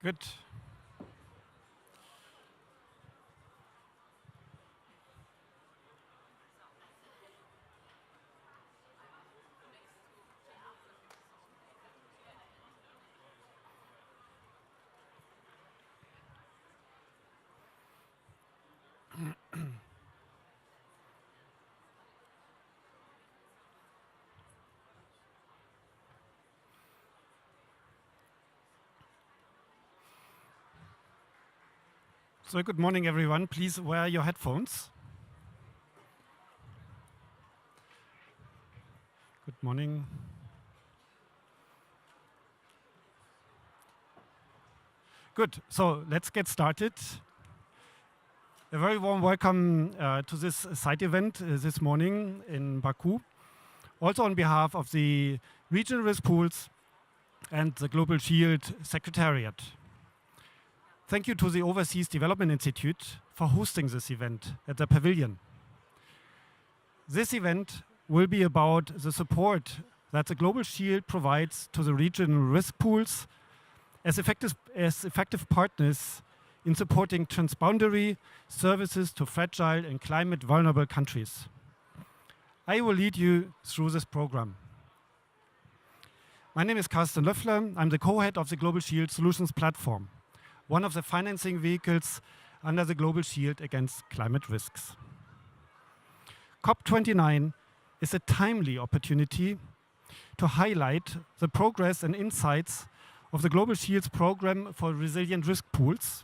Good. So good morning, everyone. Please wear your headphones. Good morning. Good. So let's get started. A very warm welcome to this site event this morning in Baku. Also on behalf of the Regional Risk Pools and the Global Shield Secretariat. Thank you to the Overseas Development Institute for hosting this event at the pavilion. This event will be about the support that the Global Shield provides to the regional risk pools as effective partners in supporting transboundary services to fragile and climate vulnerable countries. I will lead you through this program. My name is Carsten Löffler. I'm the co-head of the Global Shield Solutions Platform, one of the financing vehicles under the Global Shield against climate risks. COP29 is a timely opportunity to highlight the progress and insights of the Global Shield's program for resilient risk pools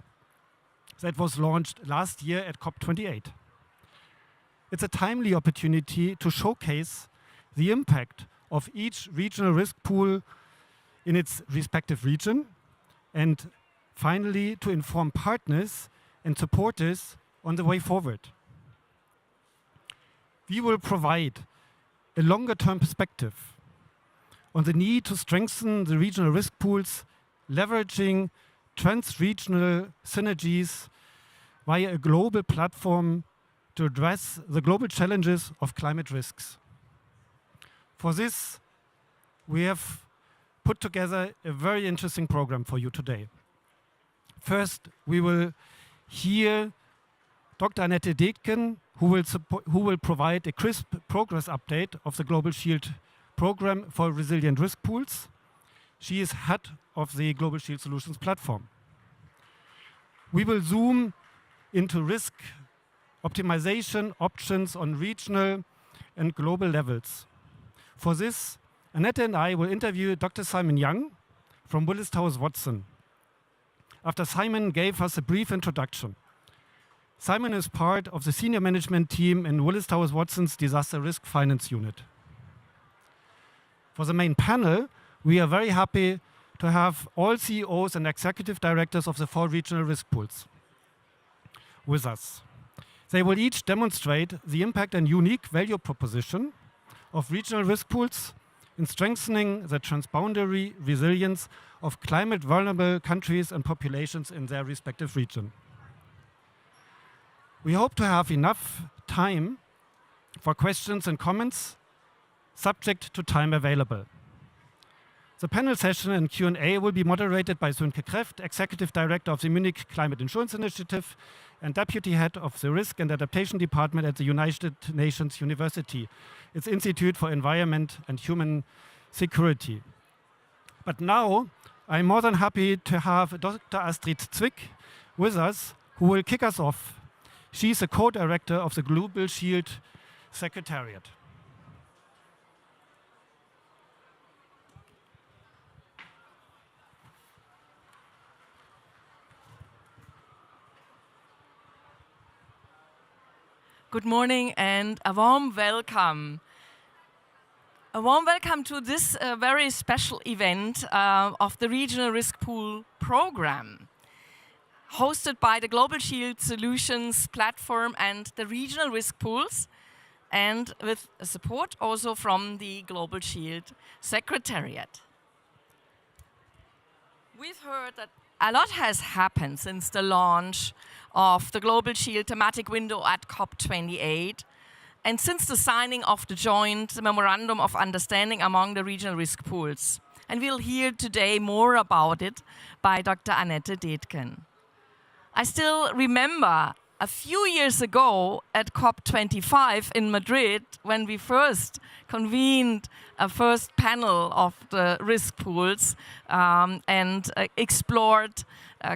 that was launched last year at COP28. It's a timely opportunity to showcase the impact of each regional risk pool in its respective region, and finally to inform partners and supporters on the way forward. We will provide a longer-term perspective on the need to strengthen the regional risk pools, leveraging trans-regional synergies via a global platform to address the global challenges of climate risks. For this, we have put together a very interesting program for you today. First, we will hear Dr. Annette Detken, who will provide a crisp progress update of the Global Shield program for resilient risk pools. She is head of the Global Shield Solutions Platform. We will zoom into risk optimization options on regional and global levels. For this, Annette and I will interview Dr. Simon Young from Willis Towers Watson. After Simon gave us a brief introduction, Simon is part of the senior management team in Willis Towers Watson's Disaster Risk Finance Unit. For the main panel, we are very happy to have all CEOs and executive directors of the 4 regional risk pools with us. They will each demonstrate the impact and unique value proposition of regional risk pools in strengthening the transboundary resilience of climate vulnerable countries and populations in their respective region. We hope to have enough time for questions and comments, subject to time available. The panel session and Q&A will be moderated by Sönke Kreft, Executive Director of the Munich Climate Insurance Initiative and Deputy Head of the Risk and Adaptation Department at the United Nations University, its Institute for Environment and Human Security. But now, I'm more than happy to have Dr. Astrid Zwick with us, who will kick us off. She's a co-director of the Global Shield Secretariat. Good morning and a warm welcome. A warm welcome to this very special event of the Regional Risk Pool Program, hosted by the Global Shield Solutions Platform and the Regional Risk Pools, and with support also from the Global Shield Secretariat. We've heard that a lot has happened since the launch of the Global Shield thematic window at COP28, and since the signing of the joint Memorandum of Understanding among the regional risk pools. And we'll hear today more about it by Dr. Annette Detken. I still remember a few years ago at COP25 in Madrid, when we first convened a first panel of the risk pools and explored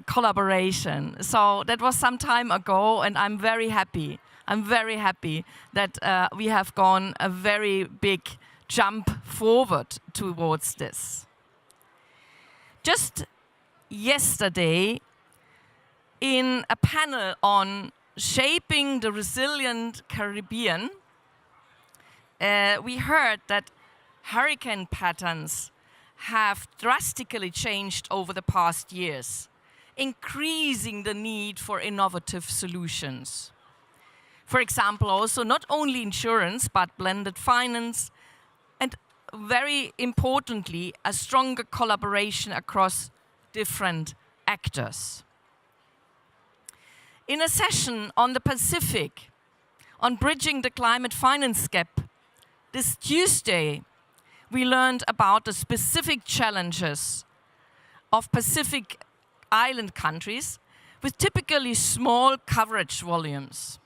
collaboration. So that was some time ago, and I'm very happy. I'm very happy that we have gone a very big jump forward towards this. Just yesterday, in a panel on shaping the resilient Caribbean, we heard that hurricane patterns have drastically changed over the past years, increasing the need for innovative solutions. For example, also not only insurance, but blended finance, and very importantly, a stronger collaboration across different actors. In a session on the Pacific, on bridging the climate finance gap, this Tuesday, we learned about the specific challenges of Pacific island countries with typically small coverage volumes.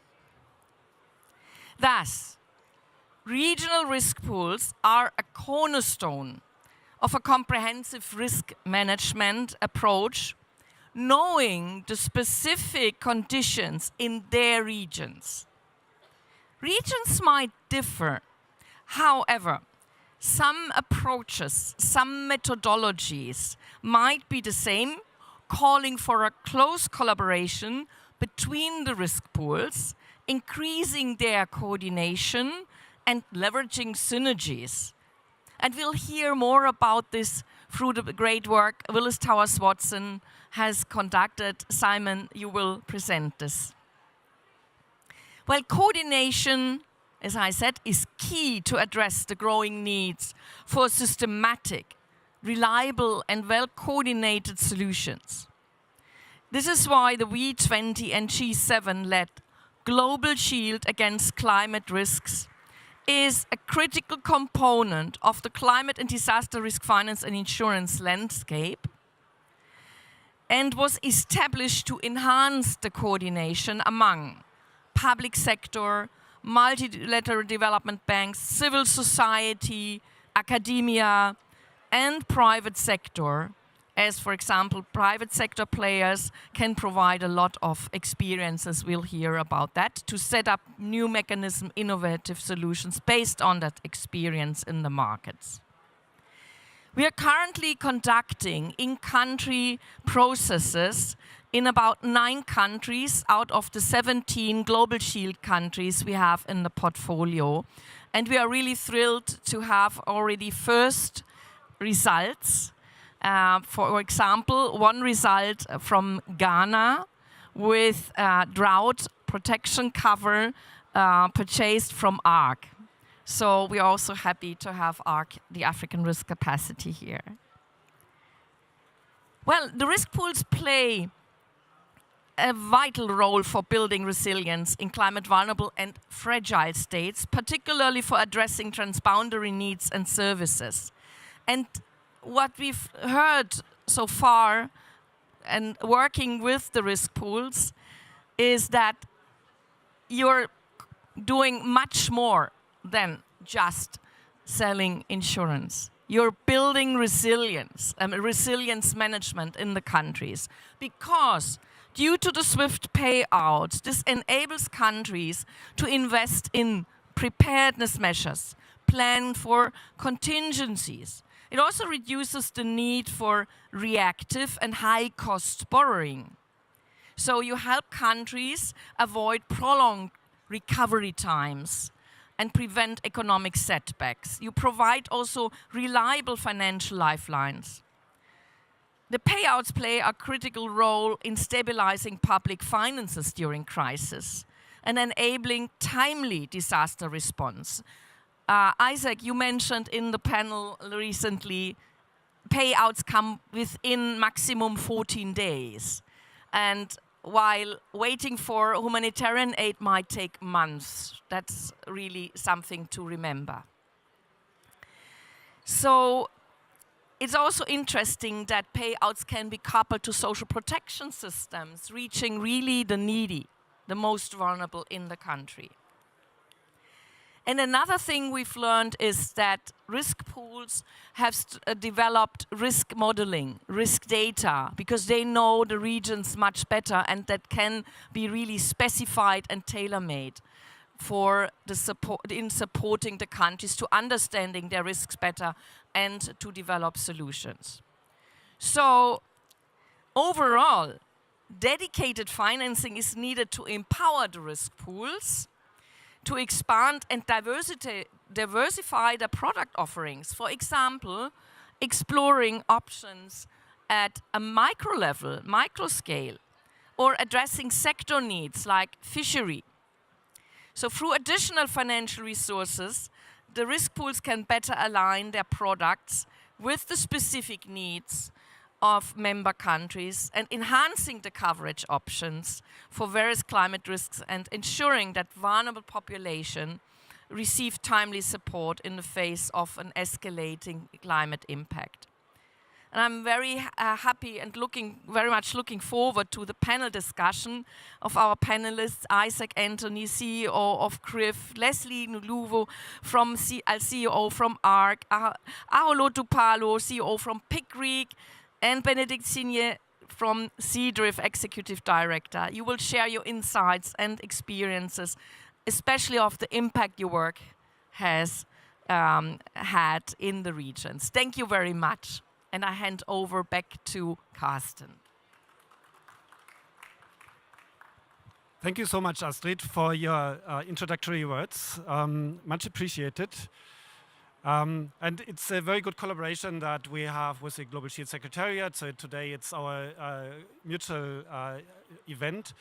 Thus, regional risk pools are a cornerstone of a comprehensive risk management approach, knowing the specific conditions in their regions. Regions might differ. However, some approaches, some methodologies might be the same, calling for a close collaboration between the risk pools, increasing their coordination and leveraging synergies. And we'll hear more about this through the great work Willis Towers Watson has conducted. Simon, you will present this. Well, coordination, as I said, is key to address the growing needs for systematic, reliable, and well-coordinated solutions. This is why the V20 and G7-led Global Shield Against Climate Risks is a critical component of the climate and disaster risk finance and insurance landscape, and was established to enhance the coordination among public sector, multilateral development banks, civil society, academia, and private sector, as, for example, private sector players can provide a lot of experiences, we'll hear about that, to set up new mechanism, innovative solutions based on that experience in the markets. We are currently conducting in-country processes in about 9 countries out of the 17 Global Shield countries we have in the portfolio. And we are really thrilled to have already first results. For example, one result from Ghana with drought protection cover purchased from ARC. So we are also happy to have ARC, the African Risk Capacity, here. Well, the risk pools play a vital role for building resilience in climate vulnerable and fragile states, particularly for addressing transboundary needs and services. And what we've heard so far and working with the risk pools is that you're doing much more than just selling insurance. You're building resilience, resilience management in the countries, because due to the swift payouts, this enables countries to invest in preparedness measures, plan for contingencies. It also reduces the need for reactive and high-cost borrowing. So you help countries avoid prolonged recovery times and prevent economic setbacks. You provide also reliable financial lifelines. The payouts play a critical role in stabilizing public finances during crisis and enabling timely disaster response. Isaac, you mentioned in the panel recently, payouts come within maximum 14 days. And while waiting for humanitarian aid might take months, that's really something to remember. So It's also interesting that payouts can be coupled to social protection systems, reaching really the needy, the most vulnerable in the country. And another thing we've learned is that risk pools have developed risk modeling, risk data, because they know the regions much better, and that can be really specified and tailor-made for the support in supporting the countries to understanding their risks better and to develop solutions. So overall, dedicated financing is needed to empower the risk pools, to expand and diversify the product offerings. For example, exploring options at a micro level, micro scale, or addressing sector needs like fishery. So through additional financial resources, the risk pools can better align their products with the specific needs of member countries and enhancing the coverage options for various climate risks and ensuring that vulnerable population receive timely support in the face of an escalating climate impact. And I'm very happy and very much looking forward to the panel discussion of our panelists, Isaac Anthony, CEO of CRIF, Leslie Nuluvo, CEO from ARC, Aolo Dupalo, CEO from PICREEC, and Benedict Signe from CDRIF, Executive Director. You will share your insights and experiences, especially of the impact your work has had in the regions. Thank you very much. And I hand over back to Carsten. Thank you so much, Astrid, for your introductory words. Much appreciated. And it's a very good collaboration that we have with the Global Shield Secretariat. So today it's our mutual event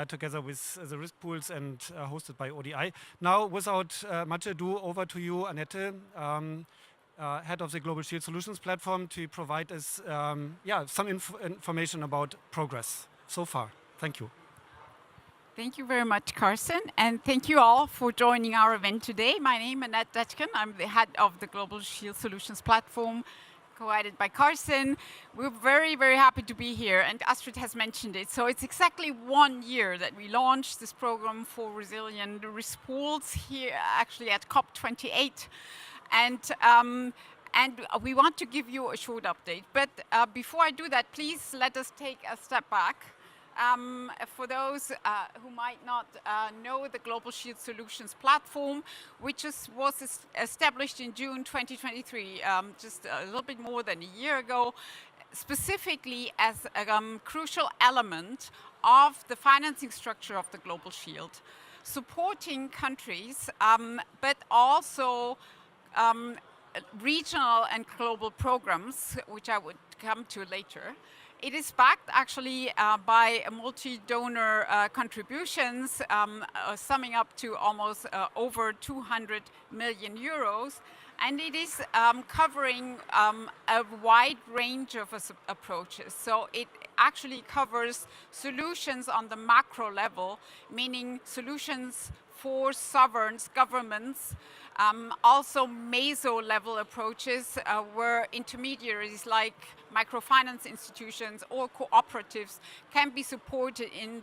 together with the risk pools and hosted by ODI. Now, without much ado, over to you, Annette, head of the Global Shield Solutions Platform, to provide us some information about progress so far. Thank you. Thank you very much, Carsten, and thank you all for joining our event today. My name is Annette Detken. I'm the head of the Global Shield Solutions Platform, co-headed by Carsten. We're very, very happy to be here, and Astrid has mentioned it. So it's exactly 1 year that we launched this program for resilient risk pools here, actually at COP28. And we want to give you a short update. But before I do that, please let us take a step back. For those who might not know the Global Shield Solutions Platform, which was established in June 2023, just a little bit more than a year ago, specifically as a crucial element of the financing structure of the Global Shield, supporting countries, but also regional and global programs, which I would come to later. It is backed actually by multi-donor contributions, summing up to almost over 200 million euros. And it is covering a wide range of approaches. So it actually covers solutions on the macro level, meaning solutions for sovereigns, governments, also meso-level approaches where intermediaries like microfinance institutions or cooperatives can be supported in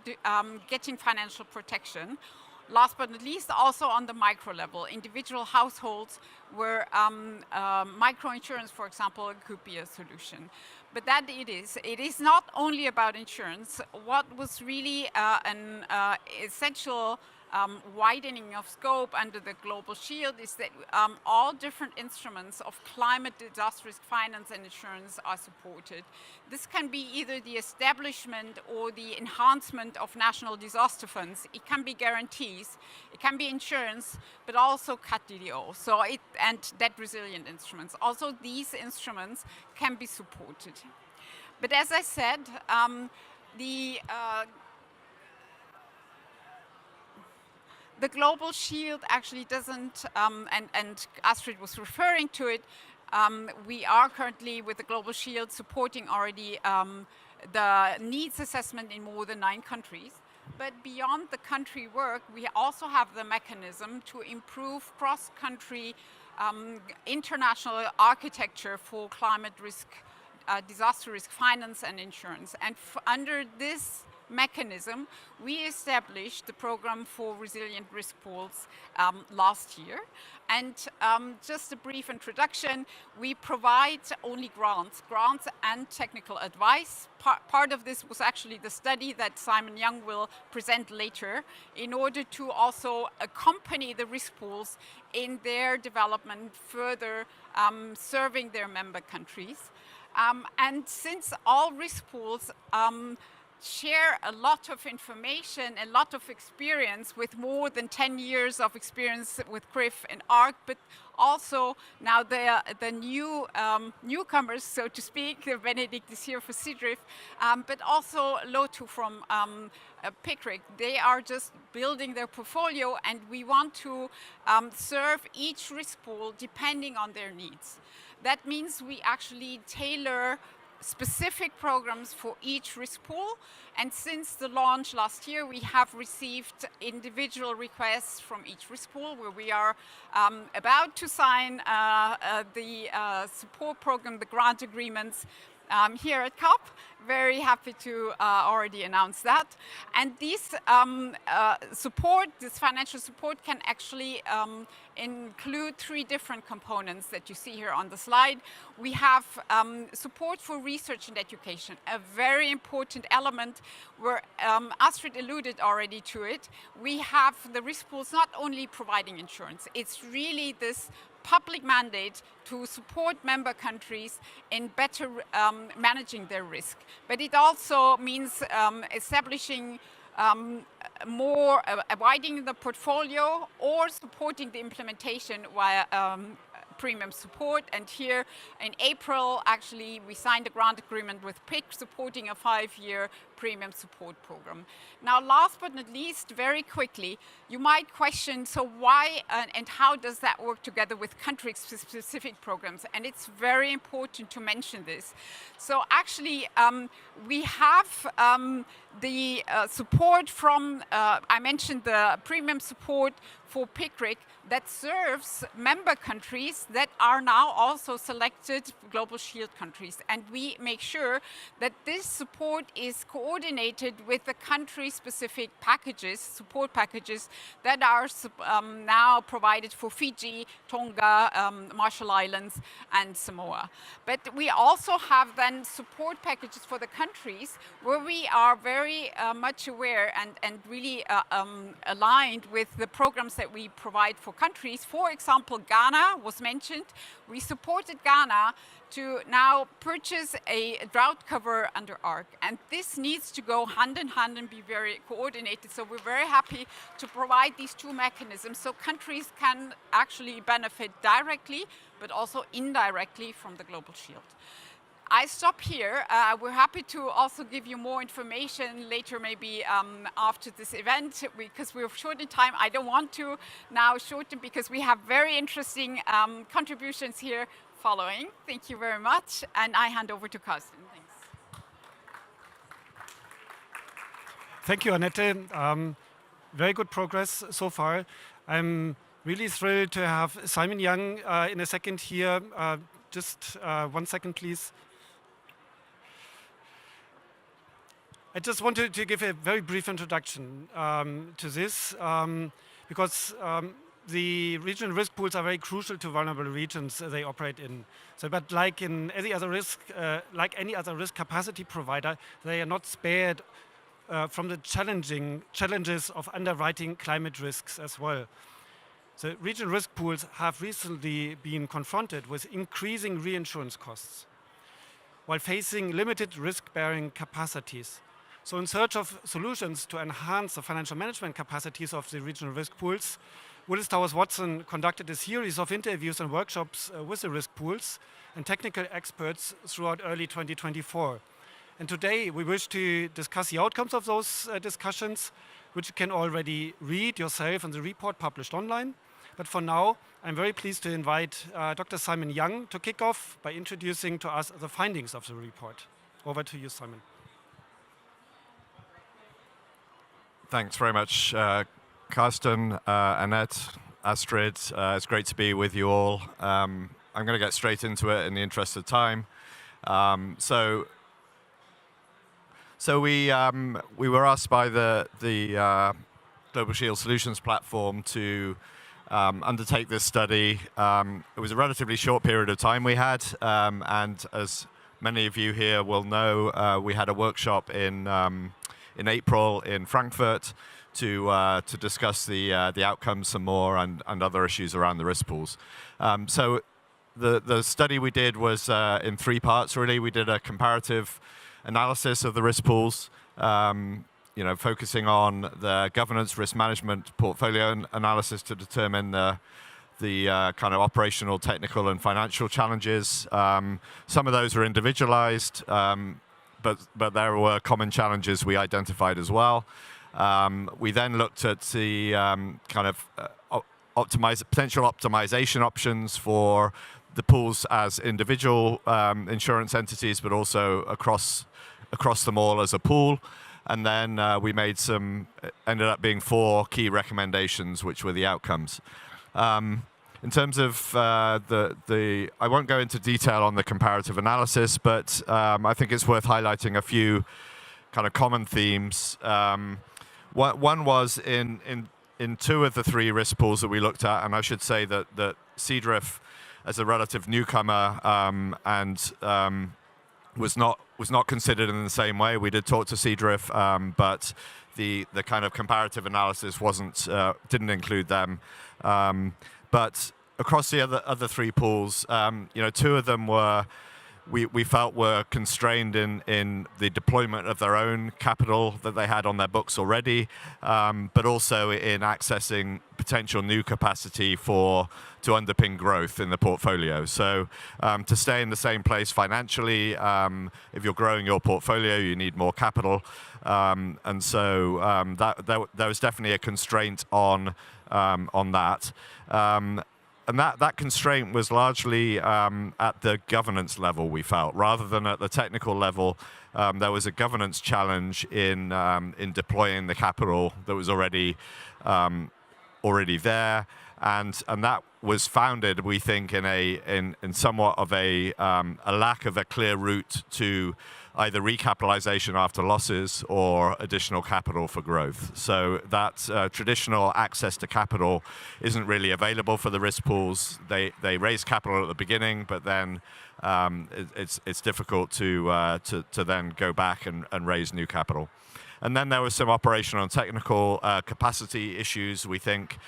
getting financial protection. Last but not least, also on the micro level, individual households where microinsurance, for example, could be a solution. But that it is not only about insurance. What was really an essential widening of scope under the Global Shield is that all different instruments of climate disaster risk finance and insurance are supported. This can be either the establishment or the enhancement of national disaster funds. It can be guarantees, it can be insurance, but also CAT-DDO, and debt resilient instruments. Also, these instruments can be supported. But as I said, the Global Shield actually doesn't, and Astrid was referring to it, we are currently with the Global Shield supporting already the needs assessment in more than 9 countries. But beyond the country work, we also have the mechanism to improve cross-country international architecture for climate risk, disaster risk finance and insurance. And under this mechanism, we established the program for resilient risk pools last year. And just a brief introduction, we provide only grants and technical advice. Part of this was actually the study that Simon Young will present later in order to also accompany the risk pools in their development further, serving their member countries. And since all risk pools share a lot of information, a lot of experience with more than 10 years of experience with CRIF and ARC, but also now the newcomers, so to speak. Benedict is here for CIDRIF, but also Lotu from PICRIC. They are just building their portfolio, and we want to serve each risk pool depending on their needs. That means we actually tailor specific programs for each risk pool. And since the launch last year, we have received individual requests from each risk pool, where we are about to sign the support program, the grant agreements here at CUP. Very happy to already announce that. And this support, this financial support, can actually include 3 different components that you see here on the slide. We have support for research and education, a very important element where Astrid alluded already to it. We have the risk pools not only providing insurance, it's really this public mandate to support member countries in better managing their risk. But it also means establishing more, widening the portfolio or supporting the implementation via premium support. And here in April, actually, we signed a grant agreement with PIC supporting a 5-year premium support program. Now, last but not least, very quickly, you might question, so why and how does that work together with country-specific programs? And it's very important to mention this. So actually, we have the support from, I mentioned the premium support for PICRIC that serves member countries that are now also selected Global Shield countries. And we make sure that this support is coordinated with the country-specific packages, support packages that are now provided for Fiji, Tonga, Marshall Islands, and Samoa. But we also have then support packages for the countries where we are very much aware and really aligned with the programs that we provide for countries. For example, Ghana was mentioned. We supported Ghana to now purchase a drought cover under ARC. And this needs to go hand in hand and be very coordinated. So we're very happy to provide these 2 mechanisms so countries can actually benefit directly, but also indirectly from the Global Shield. I stop here. We're happy to also give you more information later, maybe after this event, because we're short in time. I don't want to now shorten because we have very interesting contributions here following. Thank you very much. And I hand over to Carsten. Thanks. Thank you, Annette. Very good progress so far. I'm really thrilled to have Simon Young in a second here. Just 1 second, please. I just wanted to give a very brief introduction to this because the regional risk pools are very crucial to vulnerable regions they operate in. So, but like in any other risk, capacity provider, they are not spared from the challenges of underwriting climate risks as well. So regional risk pools have recently been confronted with increasing reinsurance costs while facing limited risk-bearing capacities. So in search of solutions to enhance the financial management capacities of the regional risk pools, Willis Towers Watson conducted a series of interviews and workshops with the risk pools and technical experts throughout early 2024. And today we wish to discuss the outcomes of those discussions, which you can already read yourself in the report published online. But for now, I'm very pleased to invite Dr. Simon Young to kick off by introducing to us the findings of the report. Over to you, Simon. Thanks very much, Carsten, Annette, Astrid. It's great to be with you all. I'm going to get straight into it in the interest of time. So we were asked by the Global Shield Solutions platform to undertake this study. It was a relatively short period of time we had, and as many of you here will know, we had a workshop in April in Frankfurt to discuss the outcomes some more and other issues around the risk pools. So the study we did was in 3 parts really. We did a comparative analysis of the risk pools, focusing on the governance, risk management, portfolio analysis to determine the kind of operational, technical, and financial challenges. Some of those were individualized, but there were common challenges we identified as well. We then looked at the kind of potential optimization options for the pools as individual insurance entities, but also across them all as a pool. And then we made ended up being 4 key recommendations, which were the outcomes. In terms of I won't go into detail on the comparative analysis, but I think it's worth highlighting a few kind of common themes. One was in 2 of the 3 risk pools that we looked at, and I should say that Seadrift, as a relative newcomer, and was not considered in the same way. We did talk to Seadrift, but the kind of comparative analysis didn't include them. But across the other 3 pools, 2 of them we felt were constrained in the deployment of their own capital that they had on their books already, but also in accessing potential new capacity to underpin growth in the portfolio. So to stay in the same place financially, if you're growing your portfolio, you need more capital. And so there was definitely a constraint on that. And that constraint was largely at the governance level, we felt, rather than at the technical level. There was a governance challenge in deploying the capital that was already there, and that was founded, we think, in somewhat of a lack of a clear route to either recapitalization after losses or additional capital for growth. So that traditional access to capital isn't really available for the risk pools. They raise capital at the beginning, but then it's difficult to then go back and raise new capital. And then there were some operational and technical capacity issues. We think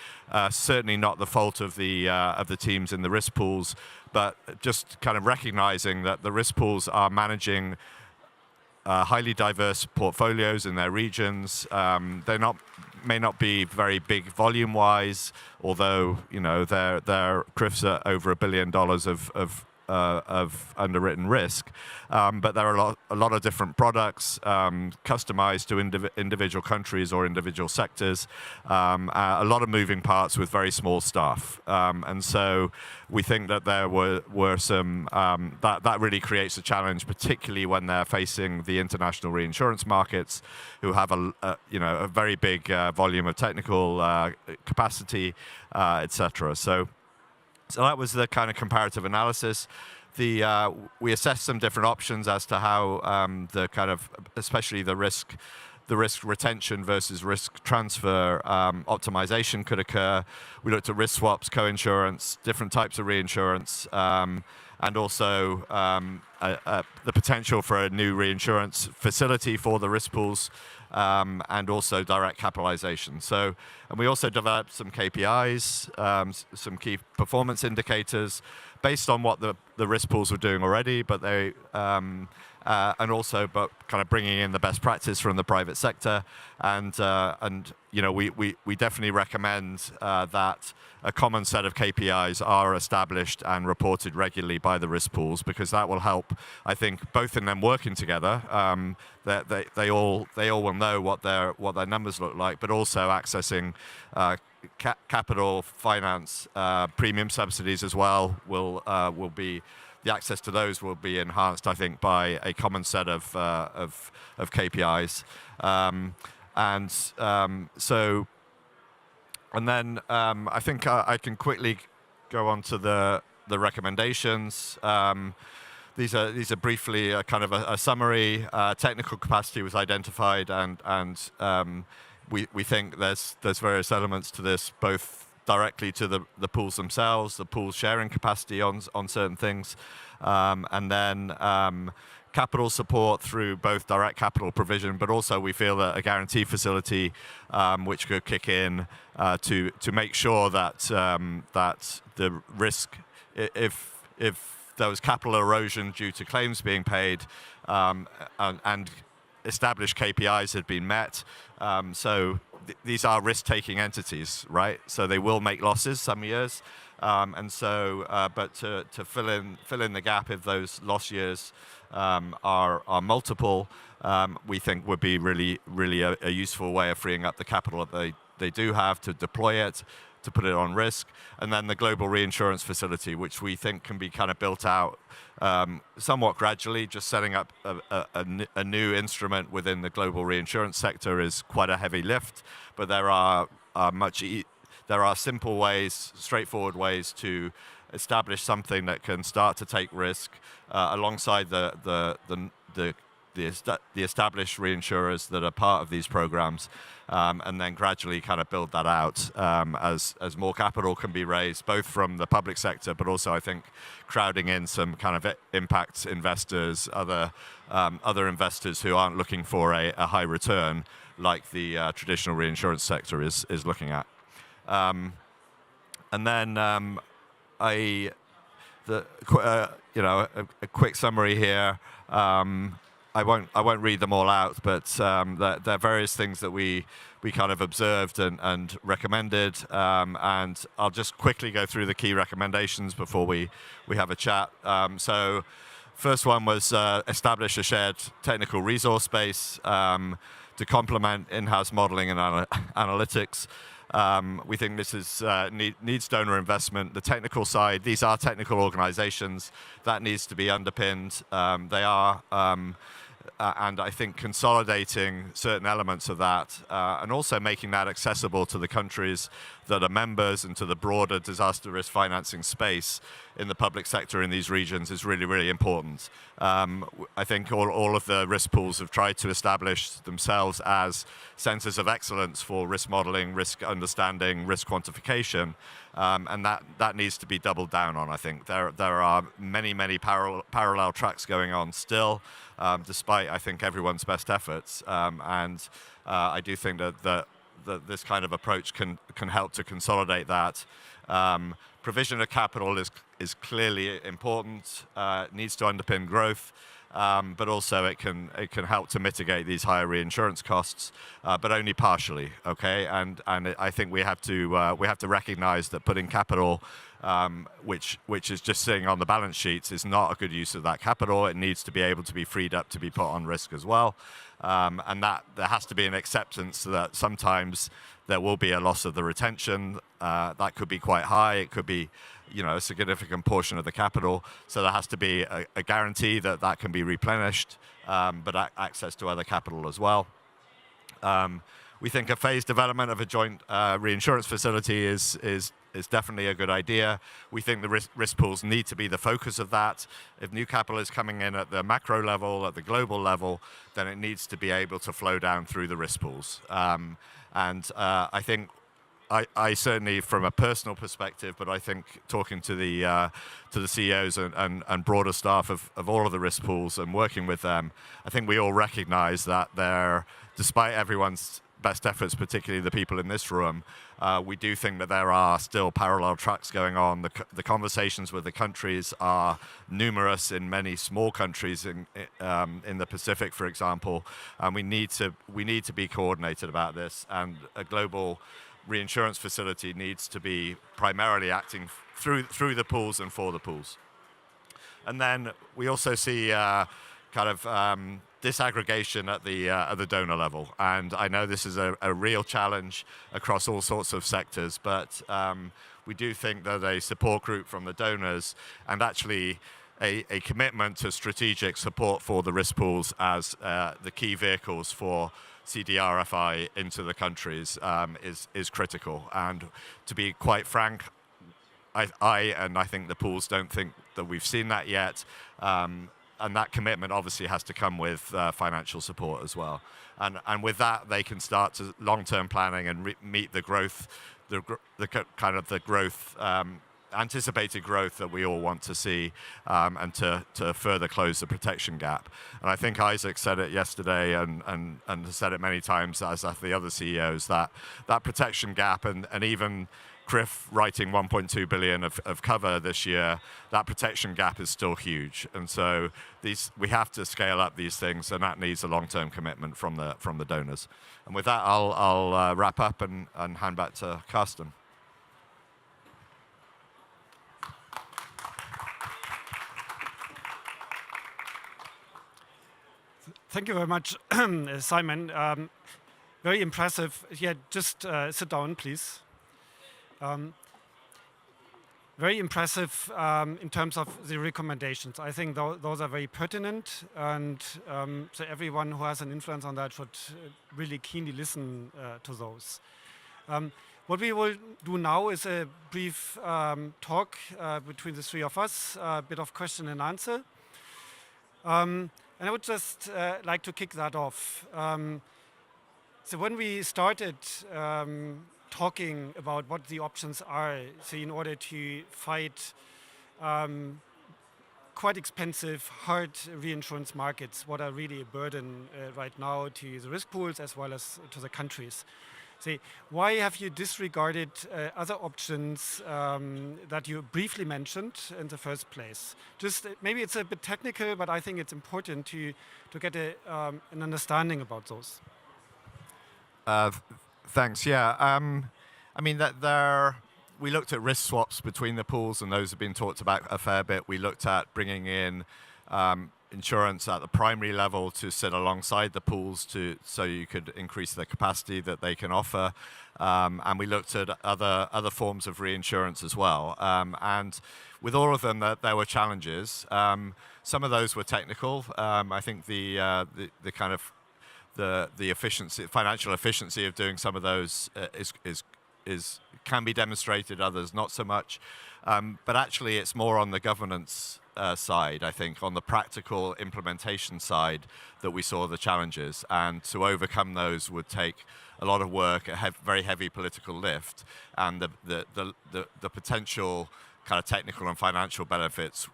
certainly not the fault of the teams in the risk pools, but just kind of recognizing that the risk pools are managing highly diverse portfolios in their regions. They may not be very big volume-wise, although their CRIFs are over $1 billion of underwritten risk. But there are a lot of different products customized to individual countries or individual sectors. A lot of moving parts with very small staff. And so we think that there were some that really creates a challenge, particularly when they're facing the international reinsurance markets, who have a very big volume of technical capacity, etc. So that was the kind of comparative analysis. We assessed some different options as to how the kind of, especially the risk retention versus risk transfer optimization could occur. We looked at risk swaps, co-insurance, different types of reinsurance, and also the potential for a new reinsurance facility for the risk pools, and also direct capitalization. And we also developed some KPIs, some key performance indicators based on what the risk pools were doing already, but kind of bringing in the best practice from the private sector, and we definitely recommend that a common set of KPIs are established and reported regularly by the risk pools, because that will help, I think, both in them working together, that they all will know what their numbers look like, but also accessing capital, finance, premium subsidies as well will be. The access to those will be enhanced, I think, by a common set of KPIs, so And then I think I can quickly go on to the recommendations. These are briefly kind of a summary. Technical capacity was identified, and we think there's various elements to this, both directly to the pools themselves, the pools sharing capacity on certain things, and then capital support through both direct capital provision, but also we feel that a guarantee facility which could kick in to make sure that that the risk, if there was capital erosion due to claims being paid and established KPIs had been met. So these are risk-taking entities, right? So they will make losses some years, and so but to fill in the gap if those loss years are multiple, we think would be really a useful way of freeing up the capital that they do have to deploy it, to put it on risk. And then the global reinsurance facility, which we think can be kind of built out somewhat gradually. Just setting up a new instrument within the global reinsurance sector is quite a heavy lift, but there are simple ways, straightforward ways to establish something that can start to take risk alongside the established reinsurers that are part of these programs, and then gradually kind of build that out as more capital can be raised, both from the public sector, but also I think crowding in some kind of impact investors, other investors who aren't looking for a high return like the traditional reinsurance sector is looking at. And then a quick summary here. I won't read them all out, but there are various things that we kind of observed and recommended, and I'll just quickly go through the key recommendations before we have a chat. So first one was establish a shared technical resource base to complement in-house modeling and analytics. We think this is needs donor investment. The technical side, these are technical organizations, that needs to be underpinned. They are, and I think consolidating certain elements of that and also making that accessible to the countries that are members and to the broader disaster risk financing space in the public sector in these regions is really important. I think all of the risk pools have tried to establish themselves as centers of excellence for risk modeling, risk understanding, risk quantification, and that needs to be doubled down on. I think there are many parallel tracks going on still, despite I think everyone's best efforts, and I do think that this kind of approach can help to consolidate that. Provision of capital is clearly important. It needs to underpin growth, but also it can help to mitigate these higher reinsurance costs, but only partially. Okay, and I think we have to recognise that putting capital, which is just sitting on the balance sheets, is not a good use of that capital. It needs to be able to be freed up to be put on risk as well, and that there has to be an acceptance that sometimes there will be a loss of the retention. That could be quite high. It could be, a significant portion of the capital. So there has to be a guarantee that can be replenished, but access to other capital as well. We think a phased development of a joint reinsurance facility is definitely a good idea. We think the risk pools need to be the focus of that. If new capital is coming in at the macro level, at the global level, then it needs to be able to flow down through the risk pools. And I think I certainly, from a personal perspective, but I think talking to the CEOs and broader staff of all of the risk pools and working with them, I think we all recognise that despite everyone's best efforts, particularly the people in this room, we do think that there are still parallel tracks going on. The conversations with the countries are numerous in many small countries in the Pacific, for example, and we need to be coordinated about this. And a global reinsurance facility needs to be primarily acting through the pools and for the pools. And then we also see disaggregation at the donor level, and I know this is a real challenge across all sorts of sectors, but we do think that a support group from the donors and actually a commitment to strategic support for the risk pools as the key vehicles for CDRFI into the countries is critical. And to be quite frank, I think the pools don't think that we've seen that yet. And that commitment obviously has to come with financial support as well. And with that, they can start to long-term planning and meet the growth, kind of the growth, anticipated growth that we all want to see, and to further close the protection gap. And I think Isaac said it yesterday and said it many times, as have the other CEOs, that protection gap and even CRIF writing 1.2 billion of cover this year, that protection gap is still huge. And so we have to scale up these things, and that needs a long-term commitment from the donors. And with that, I'll wrap up and hand back to Carsten. Thank you very much, Simon. Very impressive. Yeah, just sit down, please. Very impressive in terms of the recommendations. I think those are very pertinent, and so everyone who has an influence on that should really keenly listen to those. What we will do now is a brief talk between the three of us, a bit of question and answer. And I would just like to kick that off. So when we started talking about what the options are, so in order to fight quite expensive, hard reinsurance markets, what are really a burden right now to the risk pools as well as to the countries. So why have you disregarded other options that you briefly mentioned in the first place? Just maybe it's a bit technical, but I think it's important to get an understanding about those. Thanks. Yeah. I mean, we looked at risk swaps between the pools, and those have been talked about a fair bit. We looked at bringing in insurance at the primary level to sit alongside the pools so you could increase the capacity that they can offer. And we looked at other forms of reinsurance as well. And with all of them, there were challenges. Some of those were technical. I think the kind of the efficiency, financial efficiency of doing some of those can be demonstrated, others not so much. But actually, it's more on the governance side, I think, on the practical implementation side that we saw the challenges. And to overcome those would take a lot of work, a very heavy political lift, and the potential kind of technical and financial benefits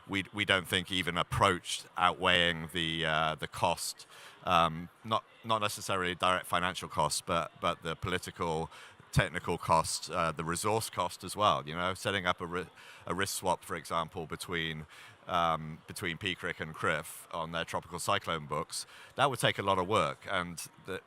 we don't think even approached outweighing the cost, not necessarily direct financial costs, but the political, technical cost, the resource cost as well. You know, setting up a risk swap, for example, between PCRIC and CRIF on their tropical cyclone books, that would take a lot of work, and the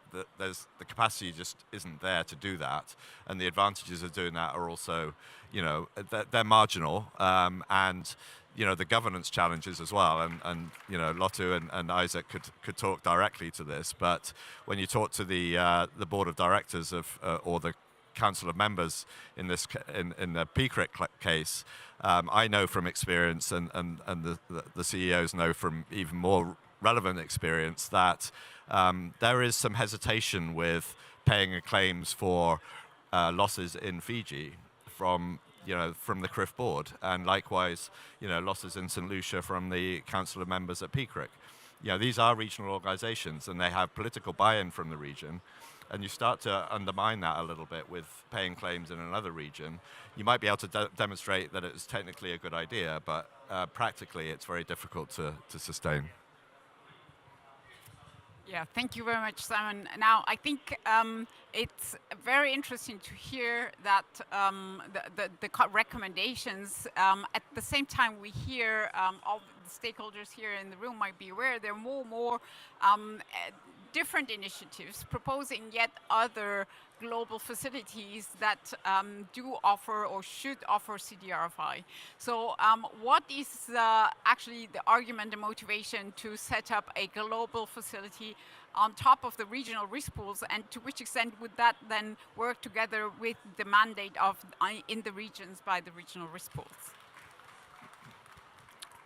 capacity just isn't there to do that. And the advantages of doing that are also, you know, they're marginal, and you know, the governance challenges as well, and you know, Lotte and Isaac could talk directly to this. But when you talk to the board of directors of or the council of members in the PCRIC case, I know from experience, and the CEOs know from even more relevant experience, that there is some hesitation with paying claims for losses in Fiji from the CRIF board, and likewise, you know, losses in St. Lucia from the council of members at PCRIC. You know, these are regional organizations, and they have political buy-in from the region, and you start to undermine that a little bit with paying claims in another region. You might be able to demonstrate that it's technically a good idea, but practically it's very difficult to sustain. Yeah, thank you very much, Simon. Now, I think it's very interesting to hear that the recommendations, at the same time we hear all the stakeholders here in the room might be aware, there are more different initiatives proposing yet other global facilities that do offer or should offer CDRFI. So what is actually the argument and motivation to set up a global facility on top of the regional risk pools, and to which extent would that then work together with the mandate of in the regions by the regional risk pools?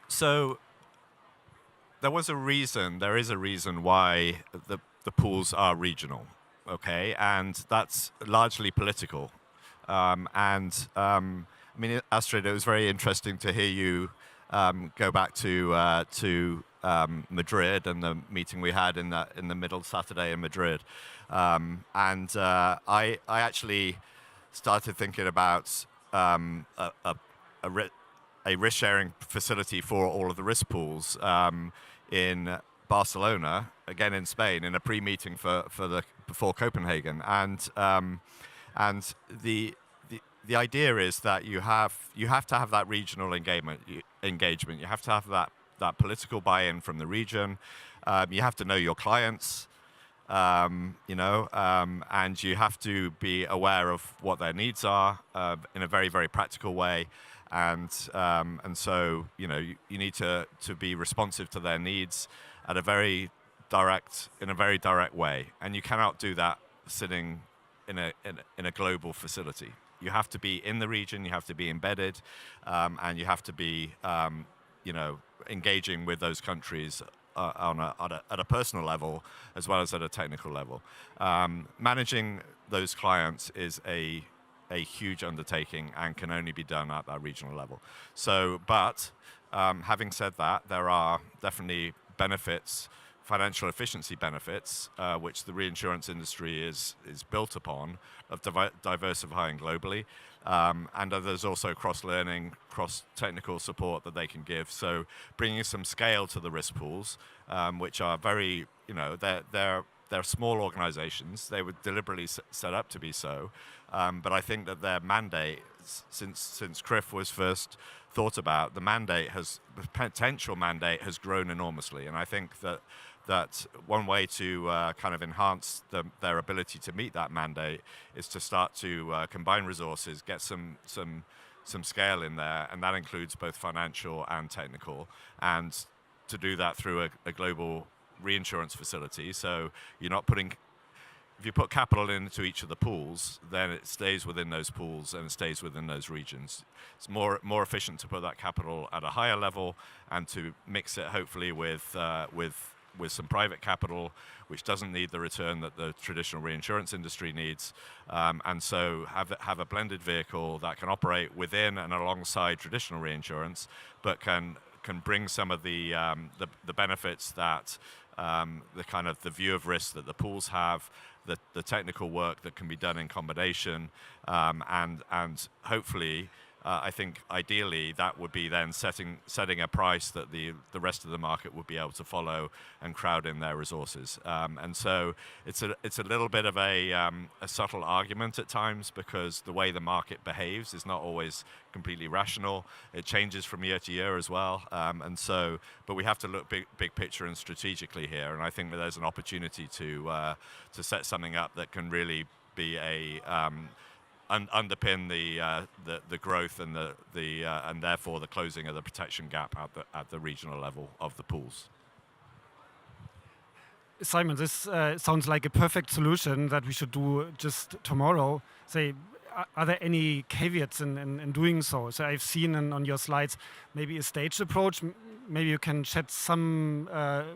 So there was a reason. There is a reason why the pools are regional, okay, and that's largely political. I mean, Astrid, it was very interesting to hear you go back to Madrid and the meeting we had in the middle Saturday in Madrid, I actually started thinking about a risk sharing facility for all of the risk pools in Barcelona, again in Spain, in a pre-meeting before Copenhagen, and the idea is that you have to have that regional engagement. You have to have that political buy-in from the region. You have to know your clients, and you have to be aware of what their needs are in a very, very practical way. And so you need to be responsive to their needs in a very direct way. And you cannot do that sitting in a global facility. You have to be in the region, you have to be embedded, and you have to be engaging with those countries at a personal level as well as at a technical level. Managing those clients is a huge undertaking and can only be done at that regional level. So, but having said that, there are definitely benefits, financial efficiency benefits, which the reinsurance industry is built upon, of diversifying globally. And there's also cross-learning, cross-technical support that they can give. So bringing some scale to the risk pools, which are very, they're small organizations. They were deliberately set up to be so. But I think that their mandate, since CRIF was first thought about, the potential mandate has grown enormously. And I think that one way to kind of enhance their ability to meet that mandate is to start to combine resources, get some scale in there, and that includes both financial and technical, and to do that through a global reinsurance facility. So you're not putting, if you put capital into each of the pools, then it stays within those pools and it stays within those regions. It's more efficient to put that capital at a higher level and to mix it hopefully with some private capital, which doesn't need the return that the traditional reinsurance industry needs, and so have a blended vehicle that can operate within and alongside traditional reinsurance, but can bring some of the benefits that the kind of the view of risk that the pools have, the technical work that can be done in combination, and hopefully. I think ideally that would be then setting a price that the rest of the market would be able to follow and crowd in their resources. And so it's a little bit of a subtle argument at times, because the way the market behaves is not always completely rational. It changes from year to year as well. And so, but we have to look big picture and strategically here. And I think that there's an opportunity to set something up that can really be underpin the growth and and therefore the closing of the protection gap at the regional level of the pools. Simon, this sounds like a perfect solution that we should do just tomorrow. Say, are there any caveats in doing so? So I've seen on your slides maybe a staged approach. Maybe you can shed some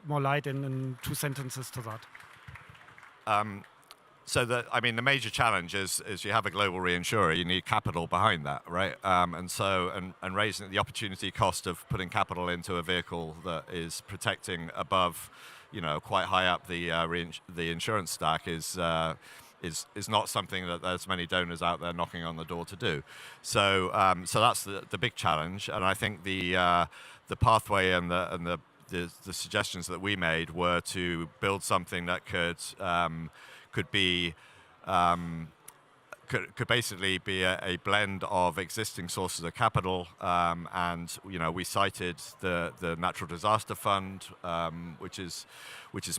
more light in 2 sentences to that. So the major challenge is you have a global reinsurer, you need capital behind that, right? And raising the opportunity cost of putting capital into a vehicle that is protecting above, quite high up the insurance stack is not something that there's many donors out there knocking on the door to do. So that's the big challenge, and I think the pathway and the suggestions that we made were to build something that could basically be a blend of existing sources of capital, and we cited the Natural Disaster Fund, which is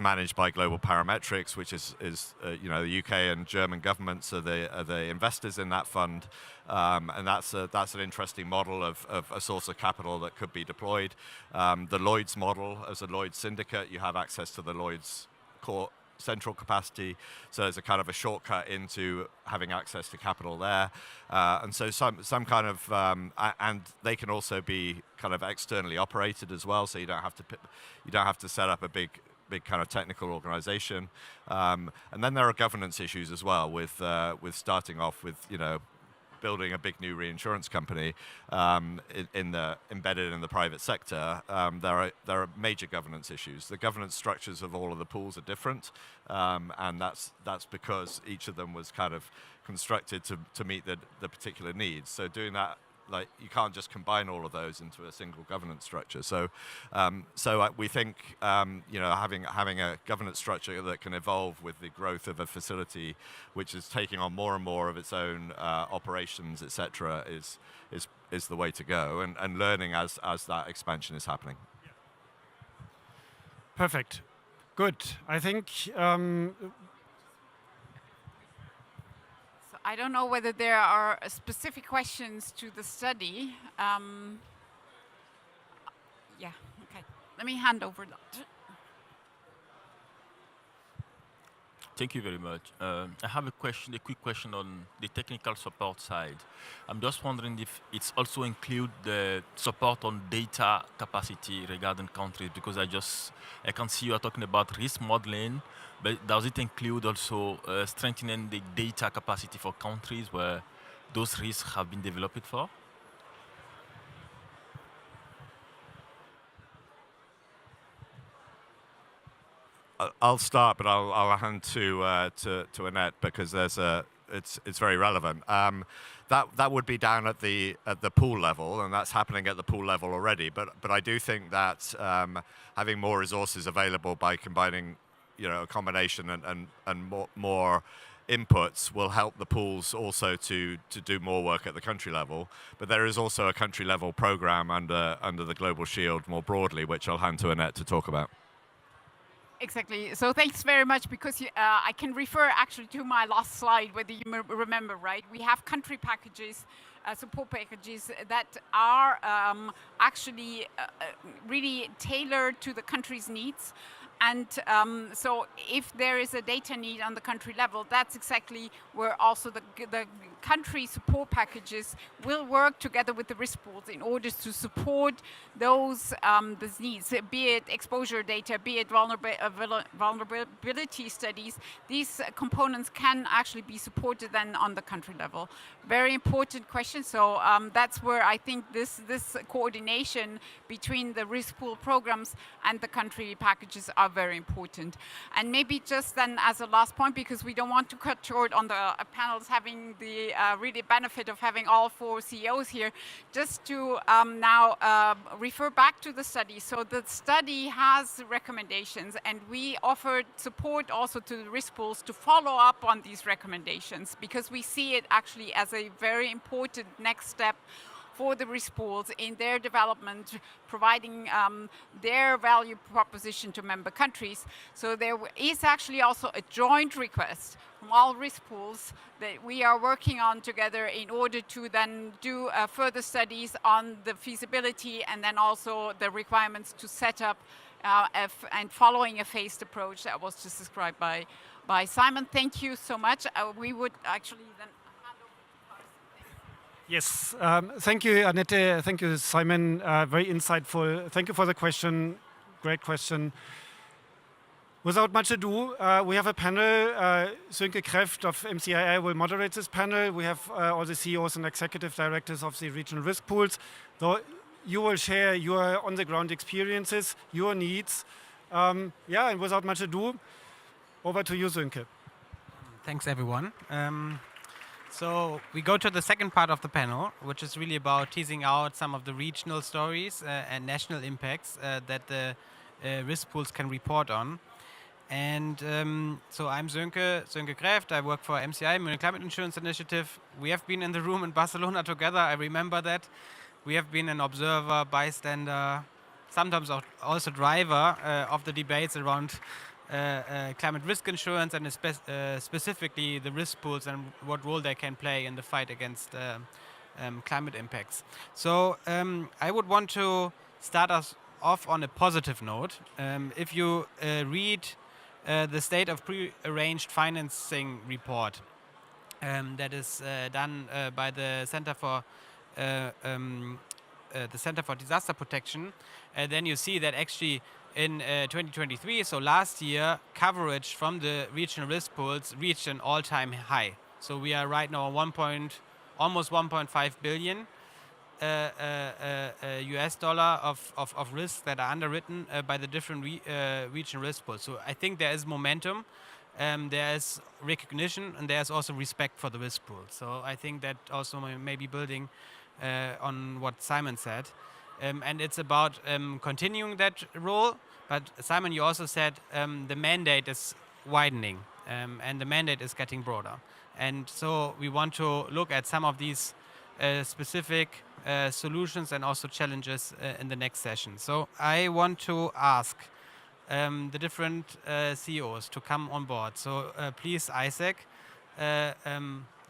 managed by Global Parametrics, which is the UK and German governments are the investors in that fund, and that's an interesting model of a source of capital that could be deployed. The Lloyd's model, as a Lloyd's syndicate, you have access to the Lloyd's core central capacity, so there's a kind of a shortcut into having access to capital there, and so some kind of and they can also be kind of externally operated as well, so you don't have to set up a big kind of technical organization, and then there are governance issues as well with starting off with building a big new reinsurance company embedded in the private sector. There are major governance issues. The governance structures of all of the pools are different, and that's because each of them was kind of constructed to meet the particular needs. So doing that, like, you can't just combine all of those into a single governance structure. So we think having a governance structure that can evolve with the growth of a facility, which is taking on more and more of its own operations, etc., is the way to go, and learning as that expansion is happening. Perfect. Good. I think I don't know whether there are specific questions to the study. Yeah, okay. Let me hand over that. Thank you very much. I have a quick question on the technical support side. I'm just wondering if it's also include the support on data capacity regarding countries, because I can see you are talking about risk modeling, but does it include also strengthening the data capacity for countries where those risks have been developed for? I'll start, but I'll hand to Annette, because it's very relevant. That would be down at the pool level, and that's happening at the pool level already. But I do think that having more resources available by combining, a combination and more inputs will help the pools also to do more work at the country level. But there is also a country level program under the Global Shield more broadly, which I'll hand to Annette to talk about. Exactly. So thanks very much, because I can refer actually to my last slide, whether you remember, right? We have country packages, support packages that are actually really tailored to the country's needs. And so if there is a data need on the country level, that's exactly where also the country support packages will work together with the risk pools in order to support those needs, be it exposure data, be it vulnerability studies. These components can actually be supported then on the country level. Very important question. So that's where I think this coordination between the risk pool programs and the country packages are very important. And maybe just then as a last point, because we don't want to cut short on the panels having the really benefit of having all 4 CEOs here, just to now refer back to the study. So the study has recommendations, and we offered support also to the risk pools to follow up on these recommendations, because we see it actually as a very important next step for the risk pools in their development, providing their value proposition to member countries. So there is actually also a joint request from all risk pools that we are working on together in order to then do further studies on the feasibility, and then also the requirements to set up and following a phased approach that was just described by Simon. Thank you so much. We would actually then hand over to Carsten. yes, thank you, Annette. Thank you, Simon. Very insightful. Thank you for the question. Great question. Without much ado, we have a panel. Sönke Kreft of MCII will moderate this panel. We have all the CEOs and executive directors of the regional risk pools. So you will share your on-the-ground experiences, your needs. And without much ado, over to you, Sönke. Thanks, everyone. So we go to the second part of the panel, which is really about teasing out some of the regional stories and national impacts that the risk pools can report on. And so I'm Sönke Kreft. I work for MCI, Munich Climate Insurance Initiative. We have been in the room in Barcelona together. I remember that. We have been an observer, bystander, sometimes also driver of the debates around climate risk insurance, and specifically the risk pools and what role they can play in the fight against climate impacts. So I would want to start us off on a positive note. If you read the state of pre-arranged financing report that is done by the Center for Disaster Protection, then you see that actually in 2023, so last year, coverage from the regional risk pools reached an all-time high. So we are right now almost 1.5 billion US dollar of risks that are underwritten by the different regional risk pools. So I think there is momentum, there is recognition, and there's also respect for the risk pool. So I think that also may be building on what Simon said. And it's about continuing that role. But Simon, you also said the mandate is widening and the mandate is getting broader. And so we want to look at some of these specific solutions and also challenges in the next session. So I want to ask the different CEOs to come on board. So please, Isaac,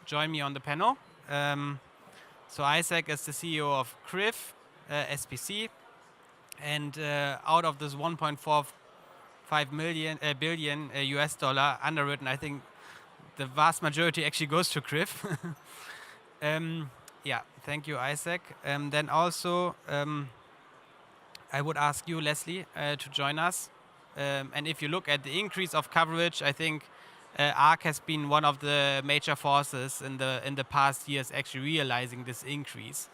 join me on the panel. So Isaac is the CEO of CRIF, SPC, and out of this 1.45 billion US dollar underwritten, I think the vast majority actually goes to CRIF. Yeah, thank you, Isaac. Then also, I would ask you, Leslie, to join us. And if you look at the increase of coverage, I think ARC has been one of the major forces in the past years actually realizing this increase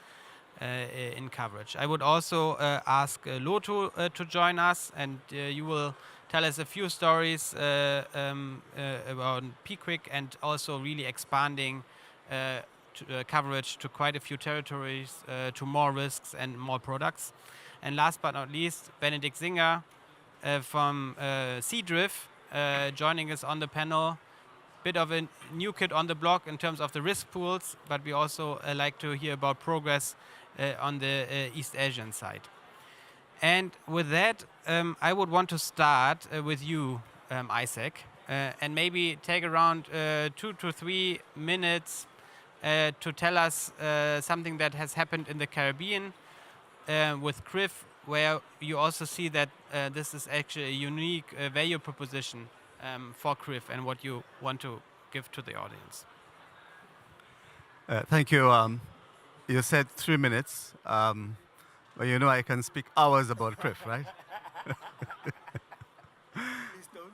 in coverage. I would also ask Lotu to join us, and you will tell us a few stories about PQuick and also really expanding coverage to quite a few territories, to more risks and more products. And last but not least, Benedikt Singer from Seadrift joining us on the panel. Bit of a new kid on the block in terms of the risk pools, but we also like to hear about progress on the East Asian side. And with that, I would want to start with you, Isaac, and maybe take around 2 to 3 minutes to tell us something that has happened in the Caribbean with CRIF, where you also see that this is actually a unique value proposition for CRIF and what you want to give to the audience. Thank you. You said 3 minutes, but you know I can speak hours about CRIF, right? Please don't.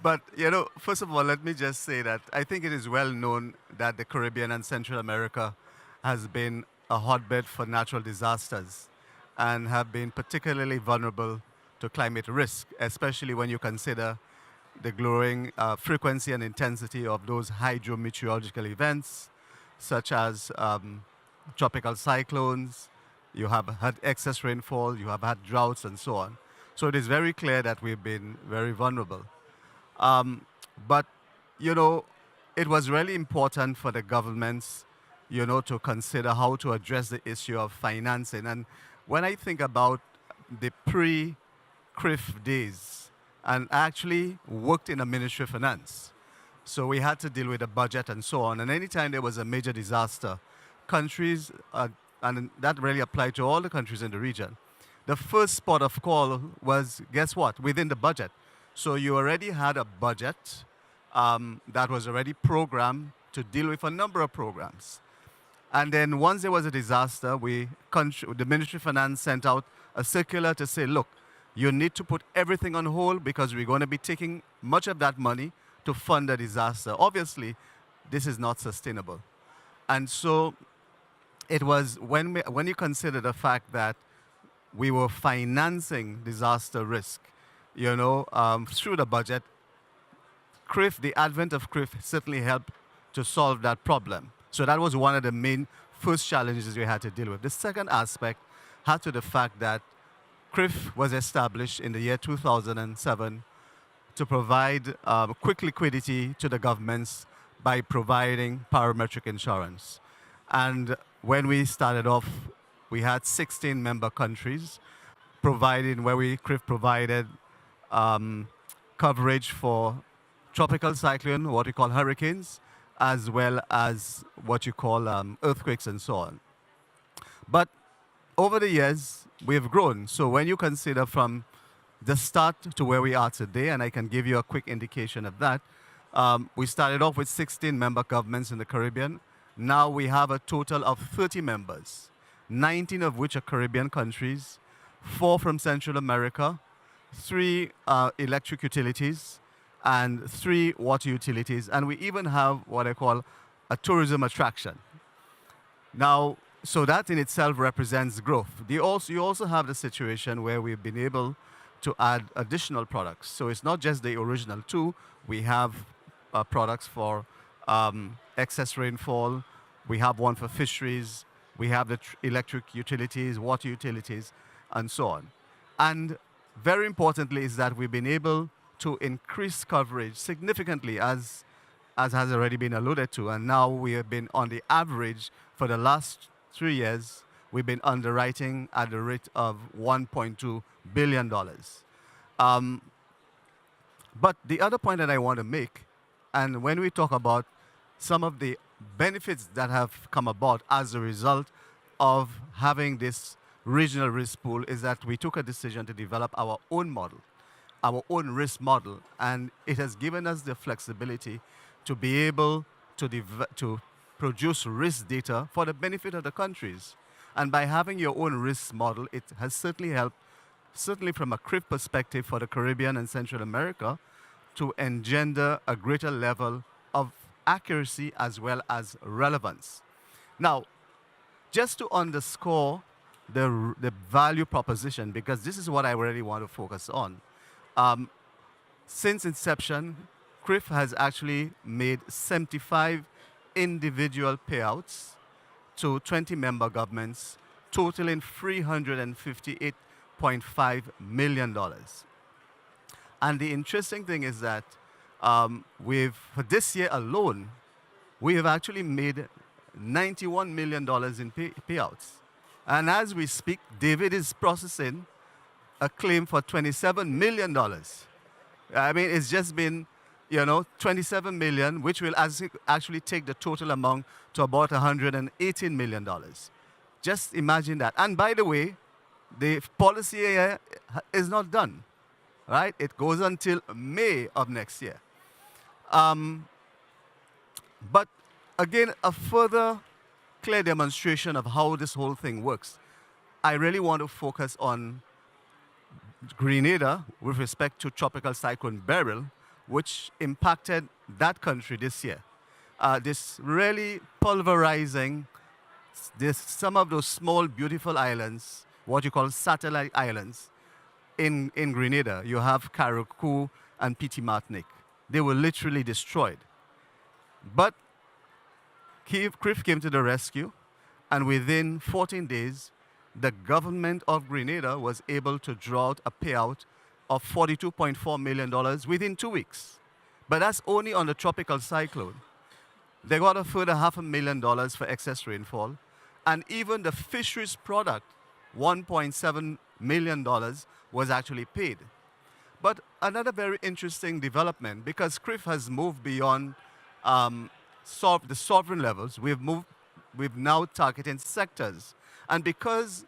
But, you know, first of all, let me just say that I think it is well known that the Caribbean and Central America has been a hotbed for natural disasters and have been particularly vulnerable to climate risk, especially when you consider the growing frequency and intensity of those hydrometeorological events, such as tropical cyclones. You have had excess rainfall, you have had droughts, and so on. So it is very clear that we've been very vulnerable. But, you know, it was really important for the governments, you know, to consider how to address the issue of financing. And when I think about the pre-CRIF days, and I actually worked in a Ministry of Finance, so we had to deal with the budget and so on. And anytime there was a major disaster, countries, and that really applied to all the countries in the region, the first spot of call was, guess what, within the budget. So you already had a budget that was already programmed to deal with a number of programs. And then once there was a disaster, the Ministry of Finance sent out a circular to say, look, you need to put everything on hold because we're going to be taking much of that money to fund the disaster. Obviously, this is not sustainable. And so it was when you consider the fact that we were financing disaster risk, you know, through the budget, CRIF, the advent of CRIF certainly helped to solve that problem. So that was one of the main first challenges we had to deal with. The second aspect had to do the fact that CRIF was established in the year 2007 to provide quick liquidity to the governments by providing parametric insurance. And when we started off, we had 16 member countries providing, where CRIF provided coverage for tropical cyclone, what we call hurricanes, as well as what you call earthquakes and so on. But over the years, we've grown. So when you consider from the start to where we are today, and I can give you a quick indication of that. We started off with 16 member governments in the Caribbean. Now we have a total of 30 members, 19 of which are Caribbean countries, 4 from Central America, 3 electric utilities, and 3 water utilities. And we even have what I call a tourism attraction. Now, so that in itself represents growth. You also have the situation where we've been able to add additional products. So it's not just the original 2. We have products for excess rainfall. We have one for fisheries. We have the electric utilities, water utilities, and so on. And very importantly is that we've been able to increase coverage significantly, as has already been alluded to. And now we have been on the average for the last 3 years, we've been underwriting at the rate of $1.2 billion. But the other point that I want to make, and when we talk about some of the benefits that have come about as a result of having this regional risk pool, is that we took a decision to develop our own model, our own risk model, and it has given us the flexibility to be able to produce risk data for the benefit of the countries. And by having your own risk model, it has certainly helped, certainly from a CRIF perspective for the Caribbean and Central America, to engender a greater level of accuracy as well as relevance. Now, just to underscore the value proposition, because this is what I really want to focus on. Since inception, CRIF has actually made 75 individual payouts to 20 member governments, totaling $358.5 million. And the interesting thing is that for this year alone, we have actually made $91 million in payouts. And as we speak, David is processing a claim for $27 million. I mean, it's just been, 27 million, which will actually take the total amount to about $118 million. Just imagine that. And by the way, the policy year is not done, right? It goes until May of next year. But again, a further clear demonstration of how this whole thing works. I really want to focus on Grenada with respect to Tropical Cyclone Beryl, which impacted that country this year. This really pulverizing some of those small, beautiful islands, what you call satellite islands, in Grenada. You have Carriacou and Petit Martinique. They were literally destroyed. But CRIF came to the rescue, and within 14 days, the government of Grenada was able to draw out a payout of $42.4 million within 2 weeks. But that's only on the tropical cyclone. They got a further $500,000 for excess rainfall. And even the fisheries product, $1.7 million, was actually paid. But another very interesting development, because CRIF has moved beyond the sovereign levels, we've now targeted sectors. And because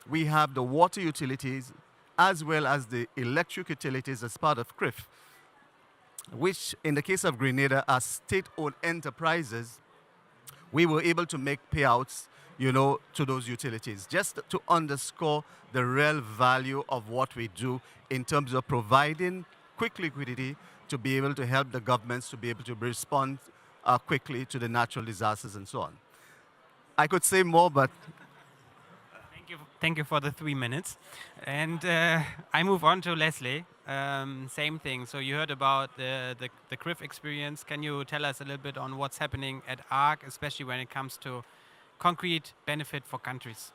we have the water utilities as well as the electric utilities as part of CRIF, which in the case of Grenada are state-owned enterprises, we were able to make payouts, to those utilities, just to underscore the real value of what we do in terms of providing quick liquidity to be able to help the governments to be able to respond quickly to the natural disasters and so on. I could say more, but Thank you for the 3 minutes. And I move on to Leslie. Same thing. So you heard about the CRIF experience. Can you tell us a little bit on what's happening at ARC, especially when it comes to concrete benefit for countries?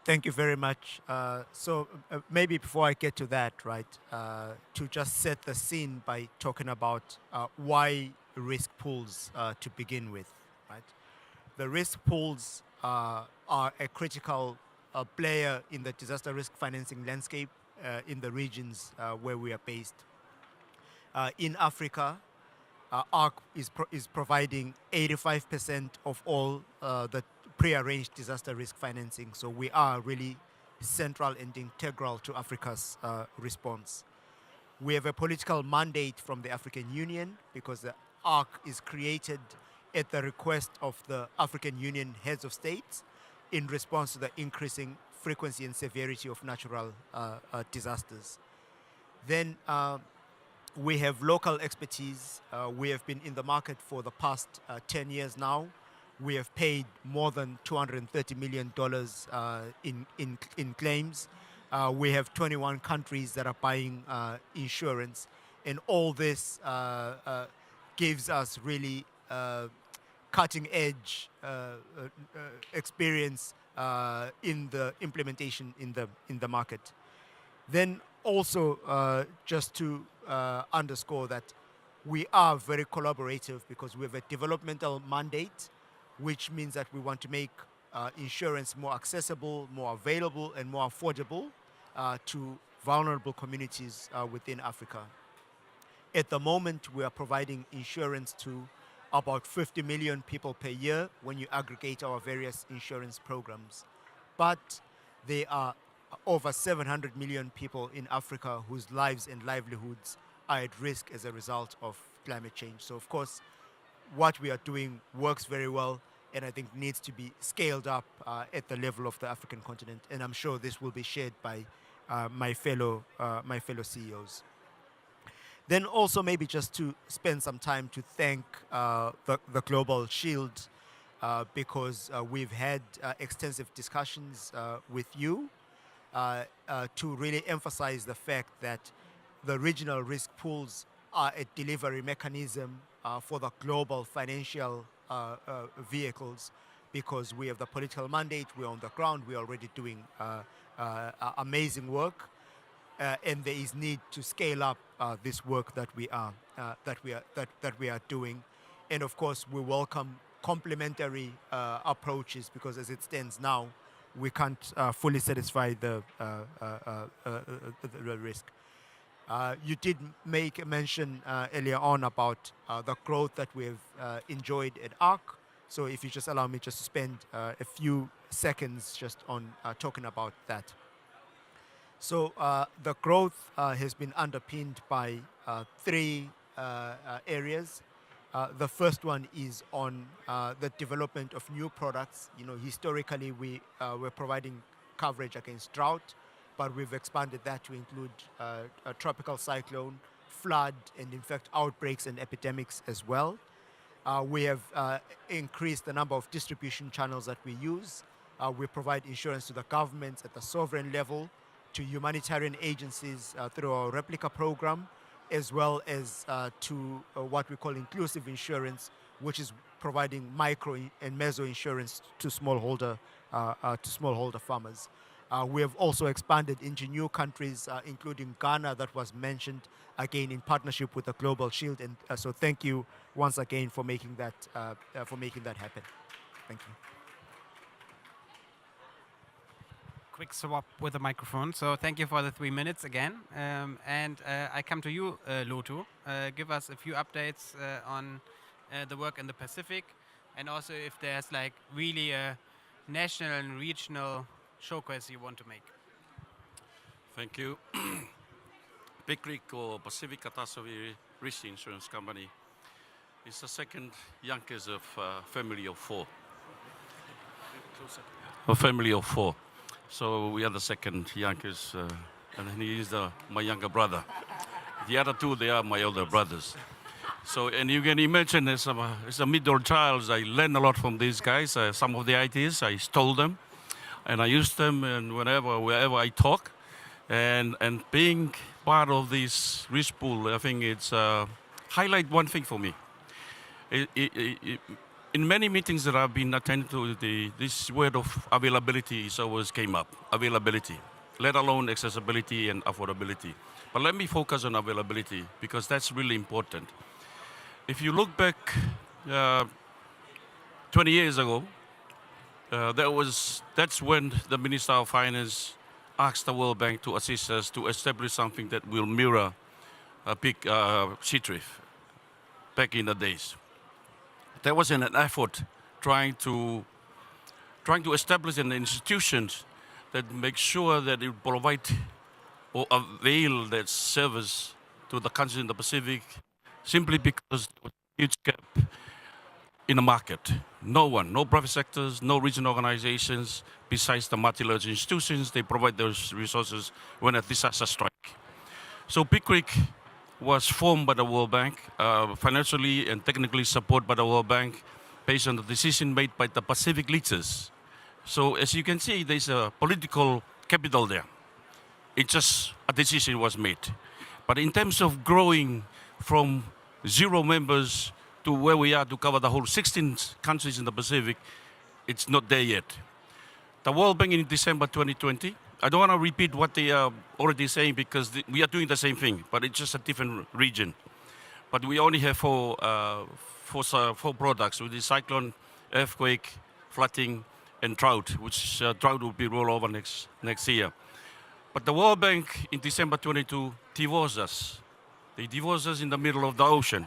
Thank you very much. So maybe before I get to that, right, to just set the scene by talking about why risk pools to begin with, right? The risk pools are a critical player in the disaster risk financing landscape in the regions where we are based. In Africa, ARC is providing 85% of all the pre-arranged disaster risk financing. So we are really central and integral to Africa's response. We have a political mandate from the African Union because the ARC is created at the request of the African Union heads of states in response to the increasing frequency and severity of natural disasters. Then we have local expertise. We have been in the market for the past 10 years now. We have paid more than $230 million in claims. We have 21 countries that are buying insurance. And all this gives us really cutting edge experience in the implementation in the market. Then also just to underscore that we are very collaborative because we have a developmental mandate, which means that we want to make insurance more accessible, more available, and more affordable to vulnerable communities within Africa. At the moment, we are providing insurance to about 50 million people per year when you aggregate our various insurance programs. But there are over 700 million people in Africa whose lives and livelihoods are at risk as a result of climate change. So of course, what we are doing works very well and I think needs to be scaled up at the level of the African continent. And I'm sure this will be shared by my fellow CEOs. Then also maybe just to spend some time to thank the Global Shield because we've had extensive discussions with you to really emphasize the fact that the regional risk pools are a delivery mechanism for the global financial vehicles because we have the political mandate, we're on the ground, we're already doing amazing work. And there is need to scale up this work that we are doing, and of course we welcome complementary approaches because as it stands now, we can't fully satisfy the risk. You did make a mention earlier on about the growth that we've enjoyed at ARC. So if you just allow me just to spend a few seconds just on talking about that. So the growth has been underpinned by three areas. The first one is on the development of new products. You know, historically we were providing coverage against drought, but we've expanded that to include a tropical cyclone, flood, and in fact outbreaks and epidemics as well. We have increased the number of distribution channels that we use. We provide insurance to the governments at the sovereign level, to humanitarian agencies through our replica program, as well as to what we call inclusive insurance, which is providing micro and meso insurance to smallholder farmers. We have also expanded into new countries, including Ghana, that was mentioned again in partnership with the Global Shield. And so thank you once again for making that happen. Thank you. Quick swap with the microphone. So thank you for the 3 minutes again. And I come to you, Lotu. Give us a few updates on the work in the Pacific, and also if there's like really a national and regional showcase you want to make. Thank you. Big Creek or Pacific Catastrophe Risk Insurance Company is the second youngest of a family of four. A family of four. So we are the second youngest, and he is my younger brother. The other two, they are my older brothers. So, and you can imagine as a middle child, I learned a lot from these guys. Some of the ideas, I stole them, and I use them and wherever I talk. And being part of this risk pool, I think it's highlight one thing for me. In many meetings that I've been attending to, this word of availability is always came up. Availability, let alone accessibility and affordability. But let me focus on availability because that's really important. If you look back 20 years ago, that's when the Minister of Finance asked the World Bank to assist us to establish something that will mirror a big sea drift back in the days. There was an effort trying to establish an institution that make sure that it provide or avail that service to the countries in the Pacific simply because there was a huge gap in the market. No one, no private sectors, no regional organizations, besides the multilateral institutions, they provide those resources when a disaster strikes. So Big Creek was formed by the World Bank, financially and technically supported by the World Bank, based on the decision made by the Pacific leaders. So as you can see, there's a political capital there. It's just a decision was made. But in terms of growing from 0 members to where we are to cover the whole 16 countries in the Pacific, it's not there yet. The World Bank in December 2020, I don't want to repeat what they are already saying because we are doing the same thing, but it's just a different region. But we only have four products, which is cyclone, earthquake, flooding, and drought, which drought will be rolled over next year. But the World Bank in December 22 divorced us. They divorced us in the middle of the ocean.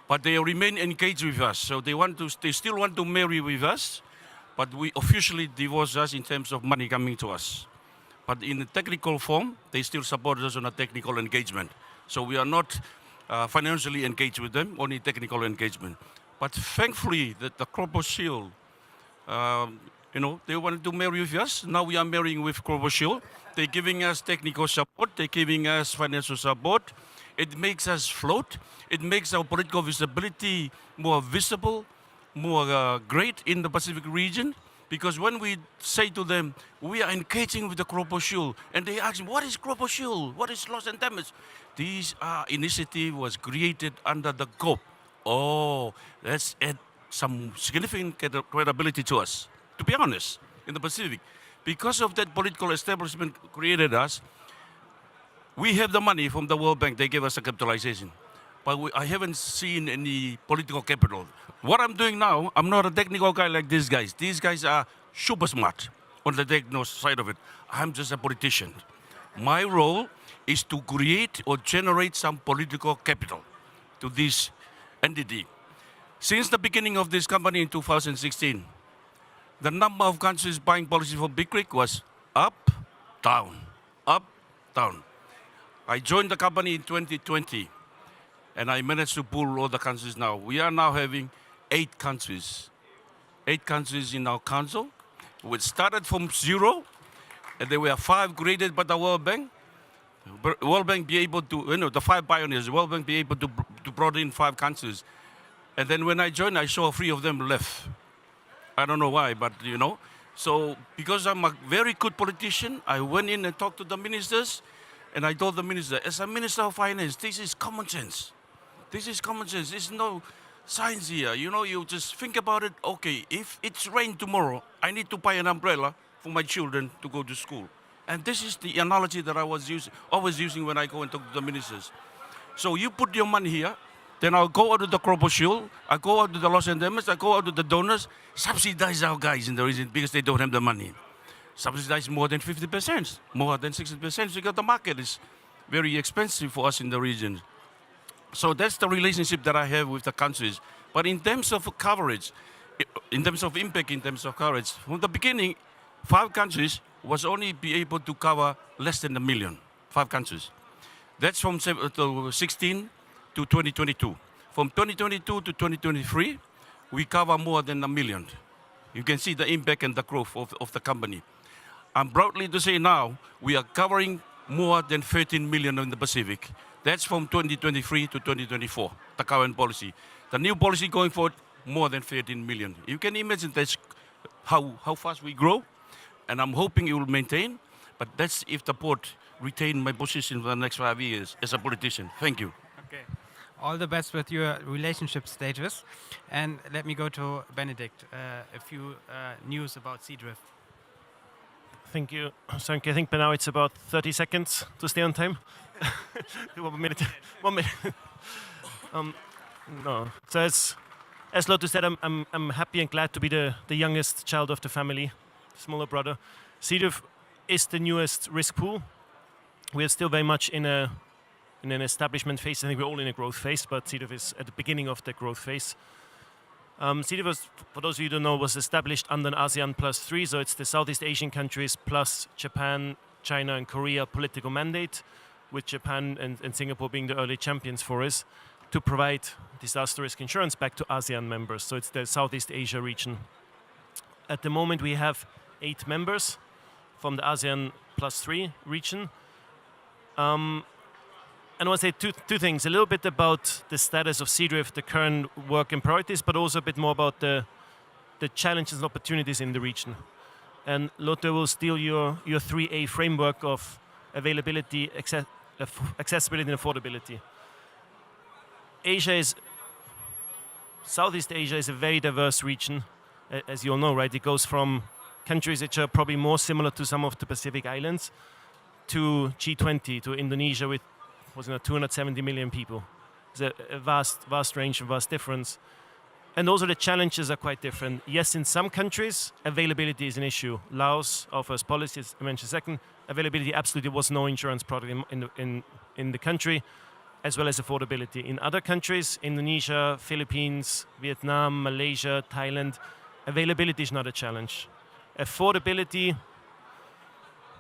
But they remain engaged with us, so they still want to marry with us, but we officially divorced us in terms of money coming to us. But in the technical form, they still support us on a technical engagement. So we are not financially engaged with them, only technical engagement. But thankfully, that the Crop Shield, they wanted to marry with us. Now we are marrying with Crop Shield. They're giving us technical support. They're giving us financial support. It makes us float. It makes our political visibility more visible, more great in the Pacific region. Because when we say to them, we are engaging with the Crop Shield, and they ask, what is Crop Shield? What is loss and damage? This initiative was created under the GOP. Oh, let's add some significant credibility to us, to be honest, in the Pacific. Because of that political establishment created us, we have the money from the World Bank. They gave us a capitalization. But I haven't seen any political capital. What I'm doing now, I'm not a technical guy like these guys. These guys are super smart on the technical side of it. I'm just a politician. My role is to create or generate some political capital to this entity. Since the beginning of this company in 2016, the number of countries buying policy for Big Creek was up, down, up, down. I joined the company in 2020, and I managed to pull all the countries now. We are now having 8 countries. 8 countries in our council. We started from 0, and there were 5 graded by the World Bank. World Bank be able to, the 5 pioneers, the World Bank be able to brought in 5 countries. And then when I joined, I saw 3 of them left. I don't know why, but So because I'm a very good politician, I went in and talked to the ministers, and I told the minister, as a minister of finance, this is common sense. This is common sense. There's no science here. You just think about it. Okay, if it's rain tomorrow, I need to buy an umbrella for my children to go to school. And this is the analogy that I was always using when I go and talk to the ministers. So you put your money here, then I'll go out to the Crop Shield, I go out to the loss and damage, I go out to the donors, subsidize our guys in the region because they don't have the money. Subsidize more than 50%, more than 60%, because the market is very expensive for us in the region. So that's the relationship that I have with the countries. But in terms of coverage, in terms of impact, in terms of coverage, from the beginning, 5 countries was only be able to cover less than 1 million, 5 countries. That's from 16 to 2022. From 2022 to 2023, we cover more than 1 million. You can see the impact and the growth of the company. I'm proudly to say now, we are covering more than 13 million in the Pacific. That's from 2023 to 2024, the current policy. The new policy going forward, more than 13 million. You can imagine that's how fast we grow, and I'm hoping it will maintain, but that's if the port retain my position for the next 5 years as a politician. Thank you. Okay. All the best with your relationship status. And let me go to Benedict. A few news about Seadrift. Thank you, Sanke. I think by now it's about 30 seconds to stay on time. 1 minute. 1 minute. No. So as Lotus said, I'm happy and glad to be the youngest child of the family, smaller brother. Seadrift is the newest risk pool. We are still very much in an establishment phase. I think we're all in a growth phase, but Seadrift is at the beginning of the growth phase. CEDAW was, for those of you who don't know, was established under an ASEAN +3, so it's the Southeast Asian countries plus Japan, China, and Korea political mandate, with Japan and Singapore being the early champions for us, to provide disaster risk insurance back to ASEAN members. So it's the Southeast Asia region. At the moment, we have 8 members from the ASEAN +3 region. And I want to say two things, a little bit about the status of CEDRIF, the current work and priorities, but also a bit more about the challenges and opportunities in the region. And Lotte will steal your 3A framework of availability, accessibility, and affordability. Southeast Asia is a very diverse region, as you all know, right? It goes from countries which are probably more similar to some of the Pacific Islands to G20, to Indonesia with 270 million people. It's a vast range and vast difference. And also the challenges are quite different. Yes, in some countries, availability is an issue. Laos offers policies, I mentioned second. Availability, absolutely was no insurance product in the country, as well as affordability. In other countries, Indonesia, Philippines, Vietnam, Malaysia, Thailand, availability is not a challenge. Affordability,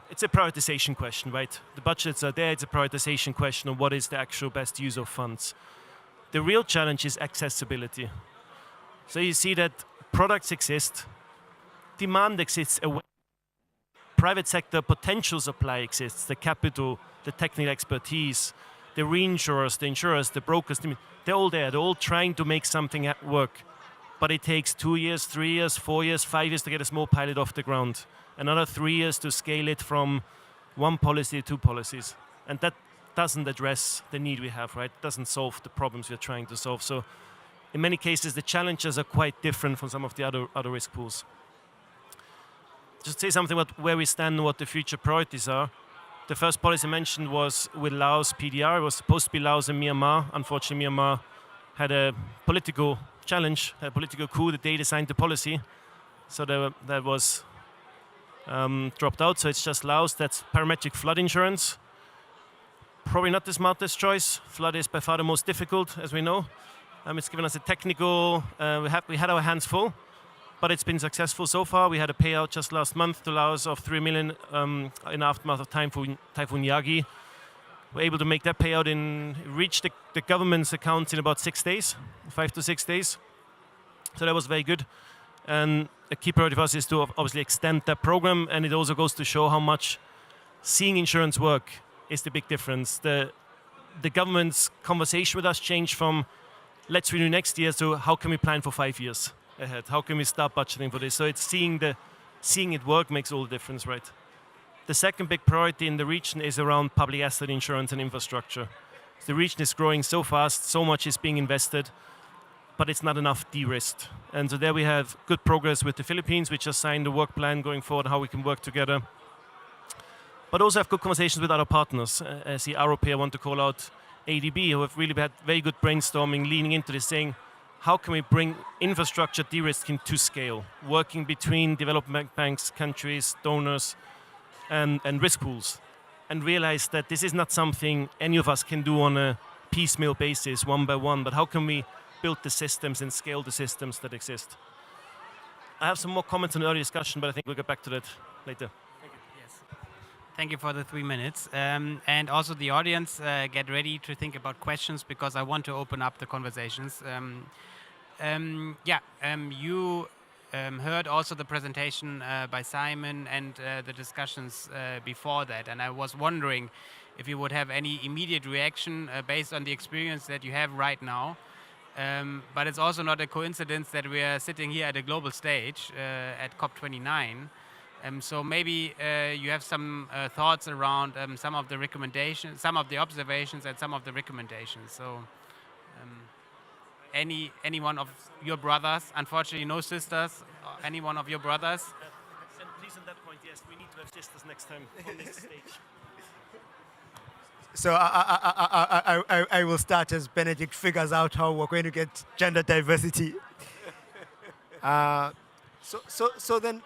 it's a prioritization question, right? The budgets are there, it's a prioritization question of what is the actual best use of funds. The real challenge is accessibility. So you see that products exist, demand exists, private sector potential supply exists, the capital, the technical expertise, the reinsurers, the insurers, the brokers, they're all there, they're all trying to make something work. But it takes 2 years, 3 years, 4 years, 5 years to get a small pilot off the ground. Another 3 years to scale it from 1 policy to 2 policies. And that doesn't address the need we have, right? It doesn't solve the problems we're trying to solve. So in many cases, the challenges are quite different from some of the other risk pools. Just say something about where we stand and what the future priorities are. The first policy mentioned was with Laos PDR. It was supposed to be Laos and Myanmar. Unfortunately, Myanmar had a political challenge, a political coup the day they signed the policy. So that was dropped out, so it's just Laos. That's parametric flood insurance. Probably not the smartest choice. Flood is by far the most difficult, as we know. It's given us a technical, we had our hands full, but it's been successful so far. We had a payout just last month to Laos of 3 million in aftermath of Typhoon Yagi. We're able to make that payout reach the government's accounts in about 6 days, 5 to 6 days. So that was very good. And a key priority for us is to obviously extend that program, and it also goes to show how much seeing insurance work is the big difference. The government's conversation with us changed from let's renew next year to how can we plan for 5 years ahead? How can we start budgeting for this? So it's seeing it work makes all the difference, right? The second big priority in the region is around public asset insurance and infrastructure. The region is growing so fast, so much is being invested, but it's not enough de-risked. And so there we have good progress with the Philippines, which just signed a work plan going forward, how we can work together. But also have good conversations with other partners. I see Aropea want to call out ADB, who have really had very good brainstorming, leaning into this, saying, how can we bring infrastructure de-risking to scale, working between development banks, countries, donors, and risk pools, and realize that this is not something any of us can do on a piecemeal basis, one by one, but how can we build the systems and scale the systems that exist. I have some more comments on the earlier discussion, but I think we'll get back to that later. Thank you. Yes. Thank you for the 3 minutes. And also the audience, get ready to think about questions because I want to open up the conversations. You heard also the presentation by Simon and the discussions before that. And I was wondering if you would have any immediate reaction based on the experience that you have right now. But it's also not a coincidence that we are sitting here at a global stage at COP29. So maybe you have some thoughts around some of the recommendations, some of the observations, and some of the recommendations. So any one of your brothers, unfortunately no sisters, any one of your brothers? And please on that point, yes, we need to have sisters next time on this stage. So I will start as Benedict figures out how we're going to get gender diversity. So then,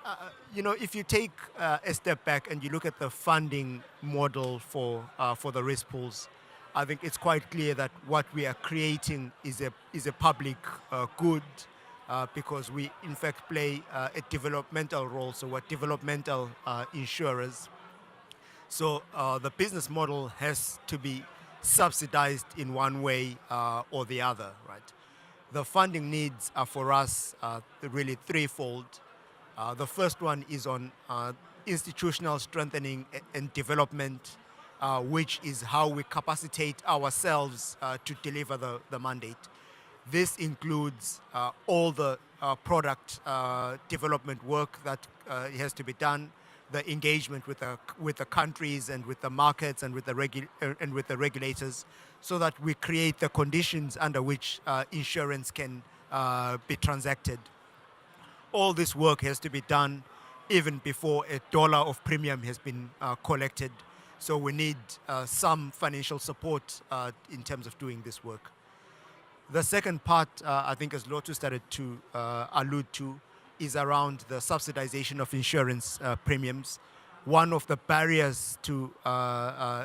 if you take a step back and you look at the funding model for the risk pools, I think it's quite clear that what we are creating is a public good because we in fact play a developmental role. So we're developmental insurers. So the business model has to be subsidized in one way or the other, right? The funding needs are for us really threefold. The first one is on institutional strengthening and development, which is how we capacitate ourselves to deliver the mandate. This includes all the product development work that has to be done, the engagement with the countries and with the markets and with the regulators, so that we create the conditions under which insurance can be transacted. All this work has to be done even before $1 of premium has been collected. So we need some financial support in terms of doing this work. The second part, I think, as Lotu started to allude to, is around the subsidization of insurance premiums. One of the barriers to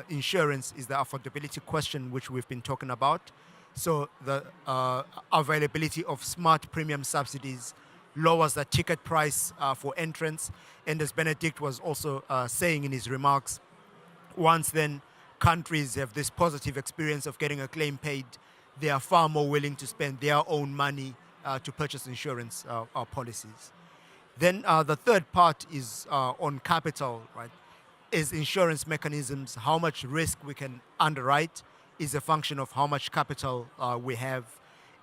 insurance is the affordability question, which we've been talking about. So the availability of smart premium subsidies lowers the ticket price for entrants. And as Benedict was also saying in his remarks, once then countries have this positive experience of getting a claim paid, they are far more willing to spend their own money to purchase insurance policies. Then the third part is on capital, right? Is insurance mechanisms, how much risk we can underwrite is a function of how much capital we have.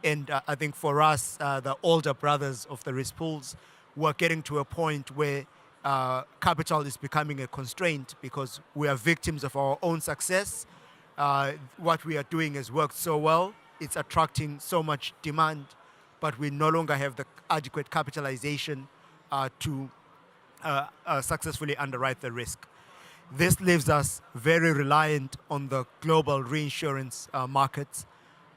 And I think for us, the older brothers of the risk pools, we're getting to a point where capital is becoming a constraint because we are victims of our own success. What we are doing has worked so well. It's attracting so much demand, but we no longer have the adequate capitalization to successfully underwrite the risk. This leaves us very reliant on the global reinsurance markets,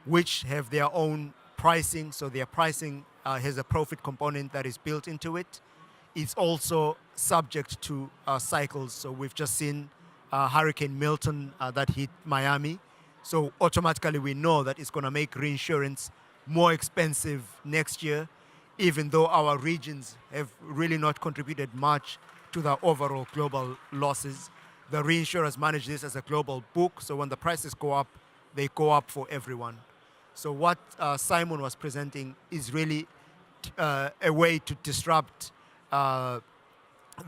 which have their own pricing. So their pricing has a profit component that is built into it. It's also subject to cycles. So we've just seen Hurricane Milton that hit Miami. So automatically we know that it's going to make reinsurance more expensive next year, even though our regions have really not contributed much to the overall global losses. The reinsurers manage this as a global book, so when the prices go up, they go up for everyone. So what Simon was presenting is really a way to disrupt the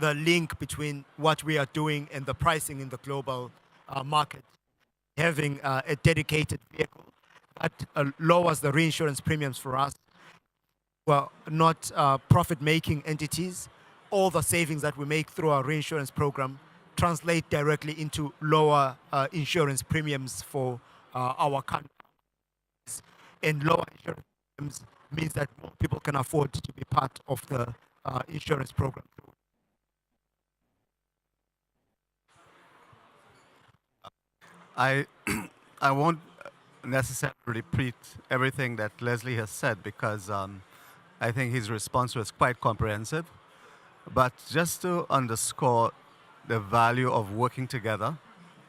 link between what we are doing and the pricing in the global market. Having a dedicated vehicle that lowers the reinsurance premiums for us. Well, not profit-making entities. All the savings that we make through our reinsurance program translate directly into lower insurance premiums for our countries. And lower insurance premiums means that more people can afford to be part of the insurance program. I won't necessarily repeat everything that Leslie has said because I think his response was quite comprehensive. But just to underscore the value of working together,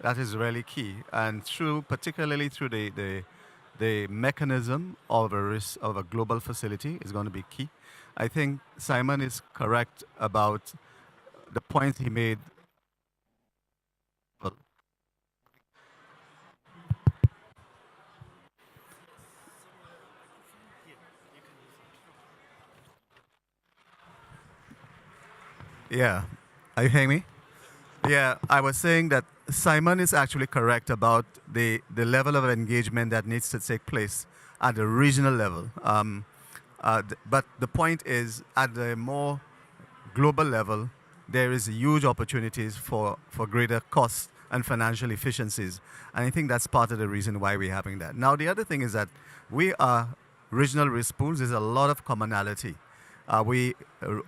that is really key. And particularly through the mechanism of a global facility is going to be key. I think Simon is correct about the points he made. Yeah, are you hearing me? Yeah, I was saying that Simon is actually correct about the level of engagement that needs to take place at the regional level. But the point is, at the more global level, there is huge opportunities for greater cost and financial efficiencies. And I think that's part of the reason why we're having that. Now, the other thing is that we are regional risk pools. There's a lot of commonality. We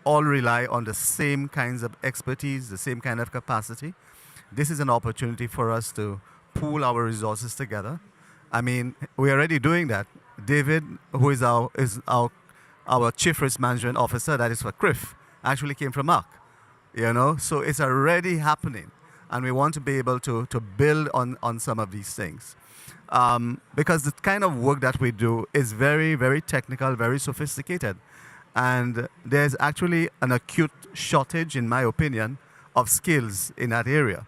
all rely on the same kinds of expertise, the same kind of capacity. This is an opportunity for us to pool our resources together. I mean, we're already doing that. David, who is our Chief Risk Management Officer, that is for CRIF, actually came from ARC. So it's already happening. And we want to be able to build on some of these things. because the kind of work that we do is very, very technical, very sophisticated. And there's actually an acute shortage, in my opinion, of skills in that area.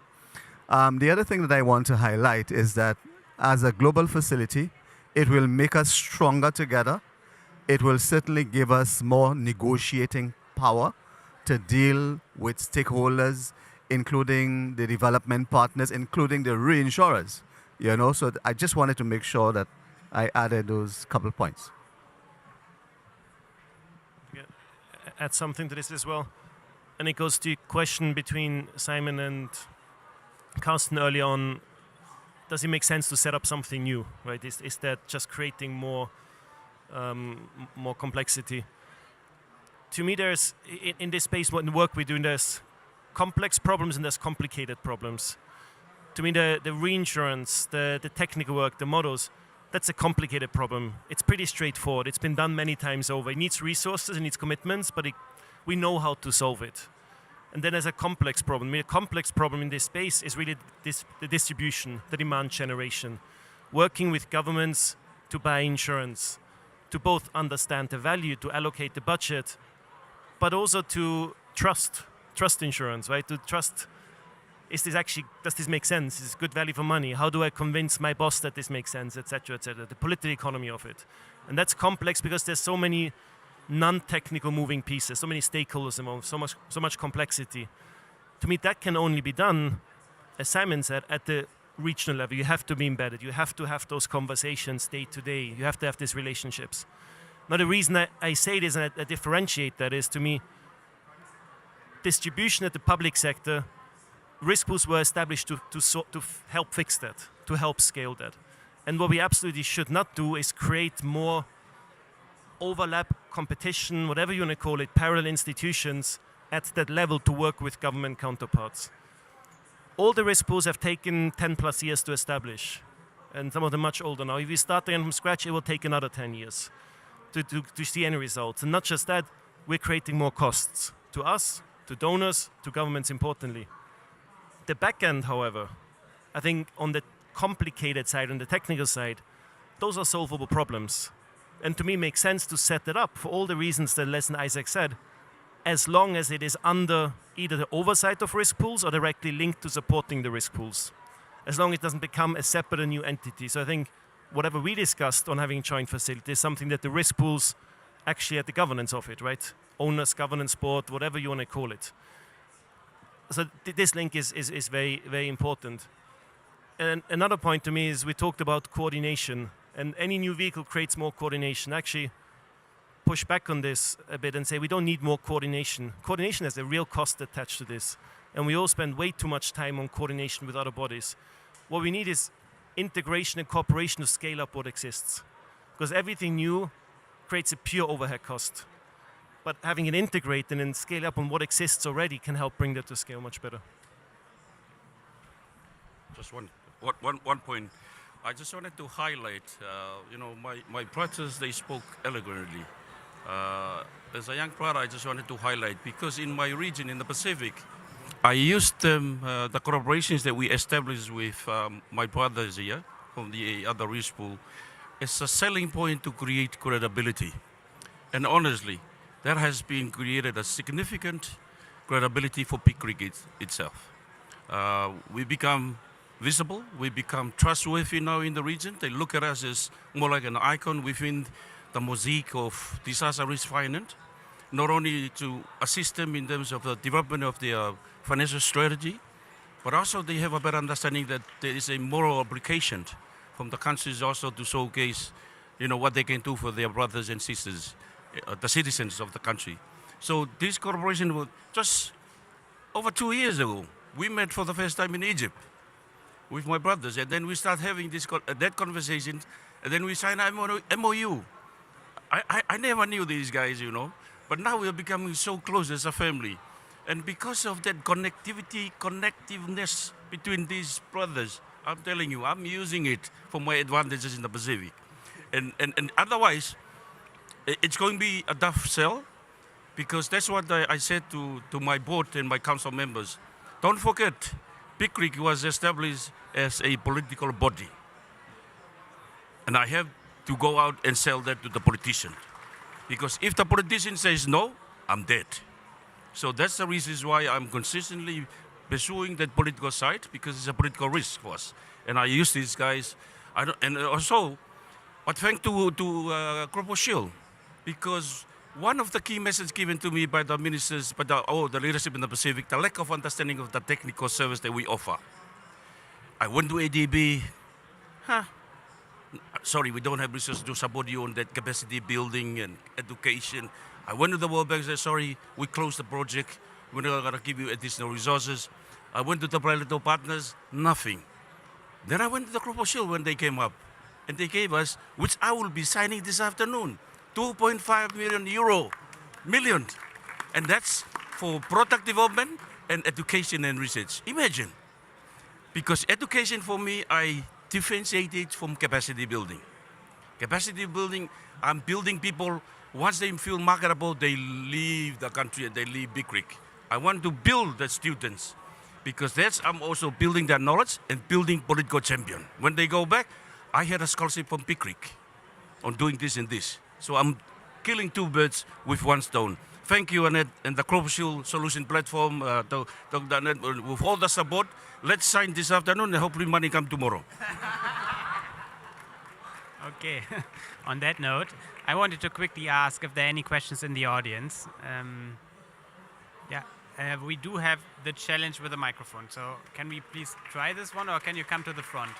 The other thing that I want to highlight is that as a global facility, it will make us stronger together. It will certainly give us more negotiating power to deal with stakeholders, including the development partners, including the reinsurers. So I just wanted to make sure that I added those couple points. Add something to this as well, and it goes to a question between Simon and Carsten early on. Does it make sense to set up something new, right? Is that just creating more complexity? To me, there's in this space, what work we're doing, there's complex problems and there's complicated problems. To me, the reinsurance, the technical work, the models, that's a complicated problem. It's pretty straightforward. It's been done many times over. It needs resources, it needs commitments, but we know how to solve it. And then there's a complex problem. I mean, a complex problem in this space is really the distribution, the demand generation. Working with governments to buy insurance, to both understand the value, to allocate the budget, but also to trust insurance, right? To trust, does this make sense? Is this good value for money? How do I convince my boss that this makes sense, et cetera, the political economy of it. And that's complex because there's so many non-technical moving pieces, so many stakeholders involved, so much complexity. To me, that can only be done, as Simon said, at the regional level. You have to be embedded. You have to have those conversations day to day. You have to have these relationships. Now, the reason I say this and I differentiate that is, to me, distribution at the public sector, risk pools were established to help fix that, to help scale that. And what we absolutely should not do is create more overlap, competition, whatever you want to call it, parallel institutions at that level to work with government counterparts. All the risk pools have taken 10 plus years to establish, and some of them much older now. If you start again from scratch, it will take another 10 years to see any results. And not just that, we're creating more costs to us, to donors, to governments, importantly. The back end, however, I think on the complicated side, on the technical side, those are solvable problems. And to me, it makes sense to set that up for all the reasons that Les and Isaac said, as long as it is under either the oversight of risk pools or directly linked to supporting the risk pools. As long as it doesn't become a separate and new entity. So I think whatever we discussed on having joint facility is something that the risk pools actually had the governance of it, right? Owners, governance board, whatever you want to call it. So this link is very, very important. And another point to me is we talked about coordination. And any new vehicle creates more coordination. Actually, push back on this a bit and say we don't need more coordination. Coordination has a real cost attached to this. And we all spend way too much time on coordination with other bodies. What we need is integration and cooperation to scale up what exists. Because everything new creates a pure overhead cost. But having it integrated and scale up on what exists already can help bring that to scale much better. Just one point. I just wanted to highlight, my brothers, they spoke eloquently. As a young brother, I just wanted to highlight, because in my region, in the Pacific, I used the collaborations that we established with my brothers here from the other risk pool as a selling point to create credibility. And honestly, that has been created a significant credibility for Big Creek itself. We become visible, we become trustworthy now in the region. They look at us as more like an icon within the mosaic of disaster risk finance, not only to assist them in terms of the development of their financial strategy, but also they have a better understanding that there is a moral obligation from the countries also to showcase, what they can do for their brothers and sisters, the citizens of the country. So this collaboration was just over 2 years ago. We met for the first time in Egypt with my brothers, and then we start having that conversation, and then we sign an MOU. I never knew these guys, but now we are becoming so close as a family. And because of that connectiveness between these brothers, I'm telling you, I'm using it for my advantages in the Pacific. And otherwise, it's going to be a tough sell, because that's what I said to my board and my council members. Don't forget, Big Creek was established as a political body. and I have to go out and sell that to the politician. Because if the politician says no, I'm dead. So that's the reasons why I'm consistently pursuing that political side, because it's a political risk for us. And I use these guys. And also, but thanks to Crop Shield, because one of the key messages given to me by the ministers, by the leadership in the Pacific, the lack of understanding of the technical service that we offer. I went to ADB. Sorry, we don't have resources to support you on that capacity building and education. I went to the World Bank and said, sorry, we closed the project. We're not going to give you additional resources. I went to the bilateral partners, nothing. Then I went to the Crop Shield when they came up. And they gave us, which I will be signing this afternoon, 2.5 million. And that's for product development and education and research. Imagine. Because education for me, I differentiate it from capacity building. Capacity building, I'm building people, once they feel marketable, they leave the country and they leave Big Creek. I want to build the students, because I'm also building their knowledge and building political champion. When they go back, I had a scholarship from Big Creek on doing this and this. So I'm killing two birds with one stone. Thank you, Annette, and the Crop Shield Solution Platform, Dr. Annette, with all the support. Let's sign this afternoon and hopefully money come tomorrow. Okay, on that note, I wanted to quickly ask if there are any questions in the audience. We do have the challenge with the microphone. So can we please try this one, or can you come to the front?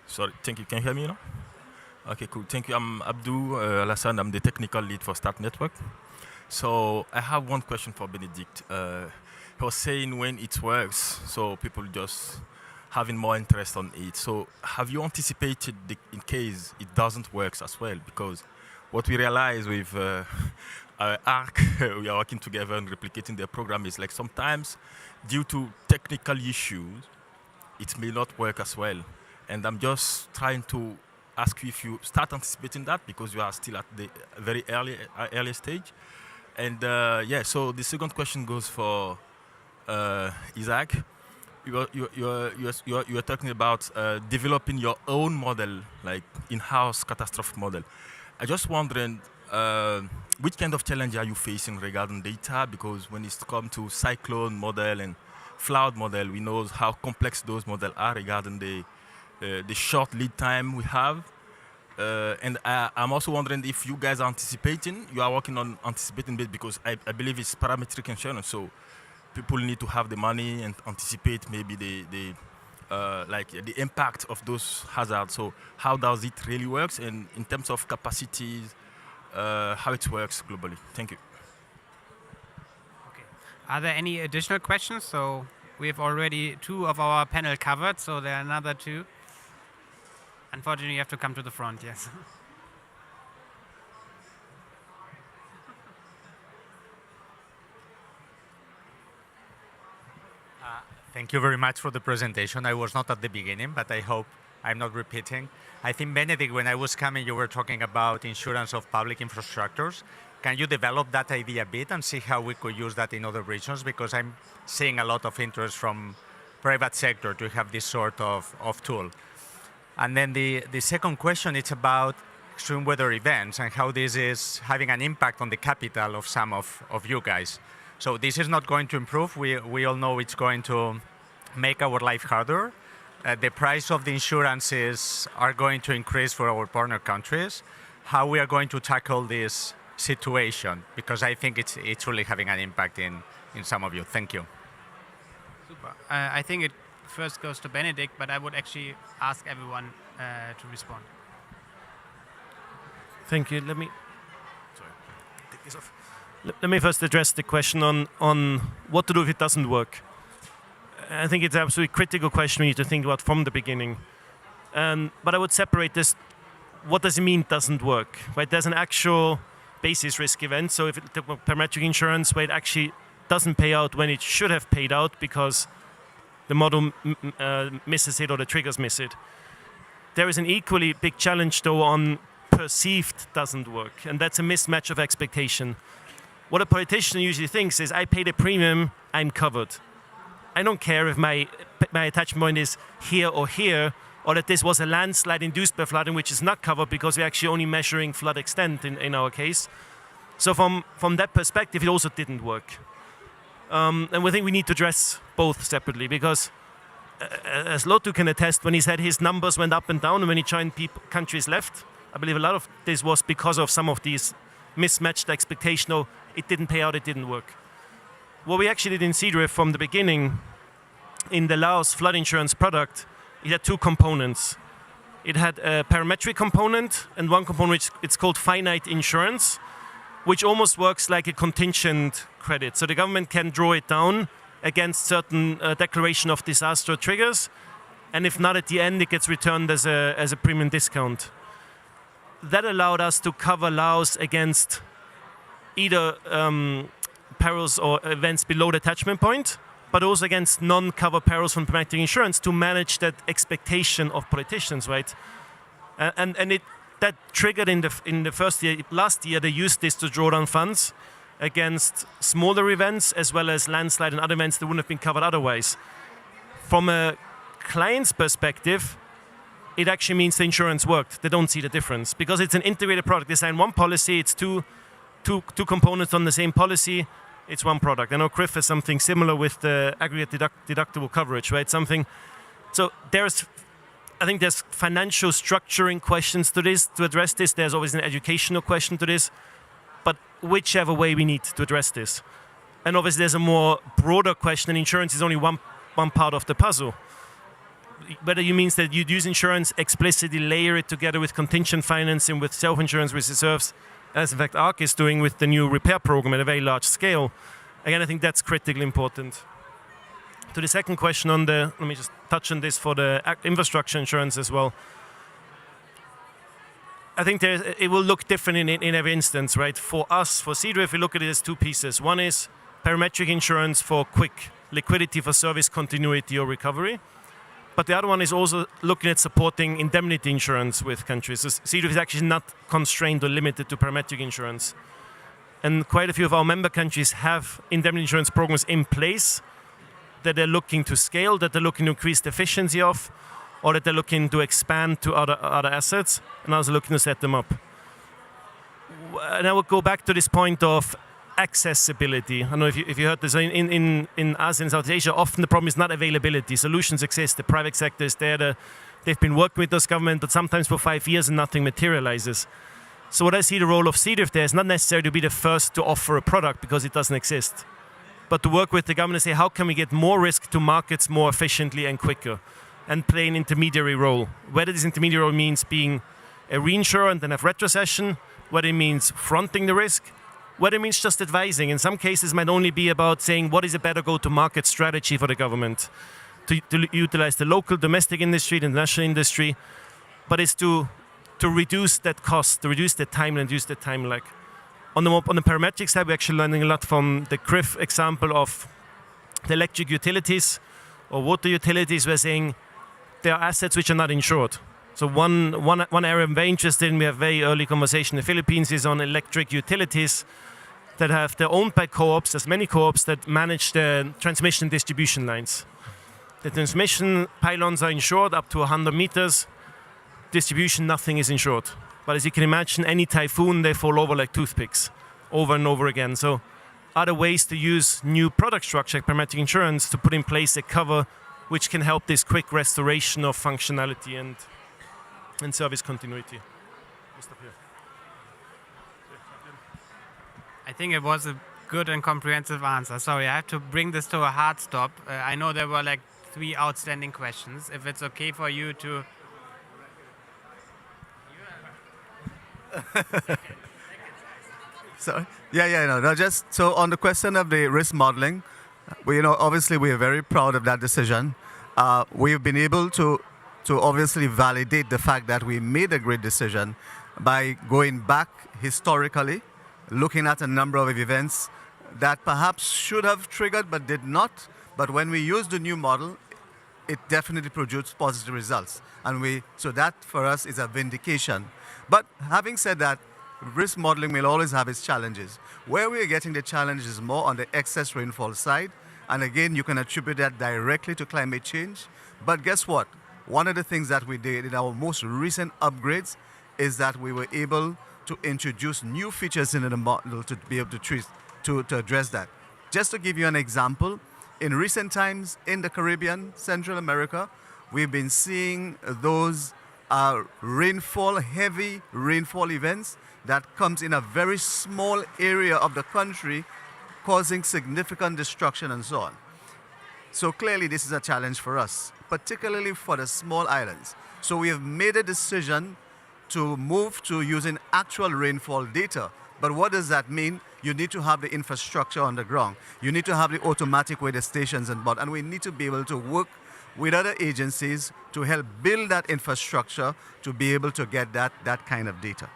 Sorry, thank you. Can you hear me now? Okay, cool. Thank you. I'm Abdou Alassane. I'm the technical lead for Start Network. So I have one question for Benedict. He was saying when it works, so people just having more interest on it. So have you anticipated in case it doesn't work as well? Because what we realize with ARC, we are working together and replicating their program, is like sometimes due to technical issues, it may not work as well. And I'm just trying to ask you if you start anticipating that, because you are still at the very early stage. And so the second question goes for Isaac. You are talking about developing your own model, like in-house catastrophe model. I just wondering, which kind of challenge are you facing regarding data? Because when it's come to cyclone model and flood model, we know how complex those models are regarding the short lead time we have. And I'm also wondering if you guys are anticipating, you are working on anticipating this, because I believe it's parametric insurance, so people need to have the money and anticipate maybe the impact of those hazards. So how does it really work, and in terms of capacities, how it works globally? Thank you. Okay. Are there any additional questions? So we have already 2 of our panel covered, so there are another 2. Unfortunately, you have to come to the front, yes. Thank you very much for the presentation. I was not at the beginning, but I hope I'm not repeating. I think, Benedict, when I was coming, you were talking about insurance of public infrastructures. Can you develop that idea a bit and see how we could use that in other regions? Because I'm seeing a lot of interest from private sector to have this sort of tool. And then the second question is about extreme weather events and how this is having an impact on the capital of some of you guys. So this is not going to improve. We all know it's going to make our life harder. The price of the insurances are going to increase for our partner countries. How we are going to tackle this situation? Because I think it's really having an impact in some of you. Thank you. Super. I think it first goes to Benedict, but I would actually ask everyone to respond. Thank you. Let me first address the question on what to do if it doesn't work. I think it's an absolutely critical question we need to think about from the beginning. But I would separate this. What does it mean doesn't work? Right? There's an actual basis risk event. So if it's parametric insurance, where it actually doesn't pay out when it should have paid out because the model misses it or the triggers miss it. There is an equally big challenge, though, on perceived doesn't work. And that's a mismatch of expectation. What a politician usually thinks is, I paid a premium, I'm covered. I don't care if my attachment point is here or here, or that this was a landslide induced by flooding, which is not covered because we're actually only measuring flood extent in our case. So from that perspective, it also didn't work. And we think we need to address both separately, because as Lotu can attest, when he said his numbers went up and down and when he joined countries left, I believe a lot of this was because of some of these mismatched expectations. No, it didn't pay out, it didn't work. What we actually did in CDRIF from the beginning, in the Laos flood insurance product, it had two components. It had a parametric component and one component which it's called finite insurance, which almost works like a contingent credit. So the government can draw it down against certain declaration of disaster triggers, and if not, at the end it gets returned as a premium discount. That allowed us to cover Laos against either perils or events below the attachment point, but also against non-cover perils from parametric insurance to manage that expectation of politicians, right? And that triggered in the first year. Last year, they used this to draw down funds against smaller events as well as landslide and other events that wouldn't have been covered otherwise. From a client's perspective, it actually means the insurance worked. They don't see the difference because it's an integrated product. They sign one policy, it's two components on the same policy, it's one product. I know CRIF has something similar with the aggregate deductible coverage, right? So I think there's financial structuring questions to this, to address this. There's always an educational question to this. But whichever way we need to address this. And obviously there's a more broader question, and insurance is only one part of the puzzle. Whether it means that you'd use insurance, explicitly layer it together with contingent financing, with self-insurance with reserves, as in fact ARC is doing with the new repair program at a very large scale. Again, I think that's critically important. To the second question let me just touch on this for the infrastructure insurance as well. I think it will look different in every instance, right? For us, for CDRIF, we look at it as two pieces. One is parametric insurance for quick liquidity for service continuity or recovery. But the other one is also looking at supporting indemnity insurance with countries. So CDRIF is actually not constrained or limited to parametric insurance. And quite a few of our member countries have indemnity insurance programs in place that they're looking to scale, that they're looking to increase the efficiency of, or that they're looking to expand to other assets, and also looking to set them up. And I would go back to this point of accessibility. I don't know if you heard this. In ASEAN and South Asia, often the problem is not availability. Solutions exist. The private sector is there. They've been working with those governments, but sometimes for 5 years and nothing materializes. So what I see the role of CDRIF there is not necessarily to be the first to offer a product because it doesn't exist, but to work with the government and say, how can we get more risk to markets more efficiently and quicker? And play an intermediary role. Whether this intermediary role means being a reinsurer and then have retrocession, whether it means fronting the risk, whether it means just advising. In some cases, it might only be about saying what is a better go-to-market strategy for the government to utilize the local domestic industry, the national industry, but it's to reduce that cost, to reduce the time and reduce the time lag. On the parametric side, we're actually learning a lot from the CRIF example of the electric utilities or water utilities. We're saying there are assets which are not insured. So one area I'm very interested in, we have very early conversation in the Philippines, is on electric utilities that they're owned by co-ops. There's many co-ops that manage the transmission distribution lines. The transmission pylons are insured up to 100 meters. Distribution, nothing is insured. But as you can imagine, any typhoon, they fall over like toothpicks over and over again. So other ways to use new product structure, like parametric insurance, to put in place a cover which can help this quick restoration of functionality and service continuity. I think it was a good and comprehensive answer. Sorry, I have to bring this to a hard stop. I know there were like 3 outstanding questions. If it's okay for you to... So, no, just so on the question of the risk modeling, obviously we are very proud of that decision. We've been able to obviously validate the fact that we made a great decision by going back historically, looking at a number of events that perhaps should have triggered but did not. But when we used the new model, it definitely produced positive results. And so that for us is a vindication. But having said that, risk modeling will always have its challenges. Where we're getting the challenge is more on the excess rainfall side. And again, you can attribute that directly to climate change. But guess what? One of the things that we did in our most recent upgrades is that we were able to introduce new features in the model to be able to address that. Just to give you an example, in recent times in the Caribbean, Central America, we've been seeing those heavy rainfall events that comes in a very small area of the country, causing significant destruction and so on. So clearly this is a challenge for us, particularly for the small islands. So we have made a decision to move to using actual rainfall data. But what does that mean? You need to have the infrastructure on the ground. You need to have the automatic weather stations and we need to be able to work with other agencies to help build that infrastructure to be able to get that kind of data.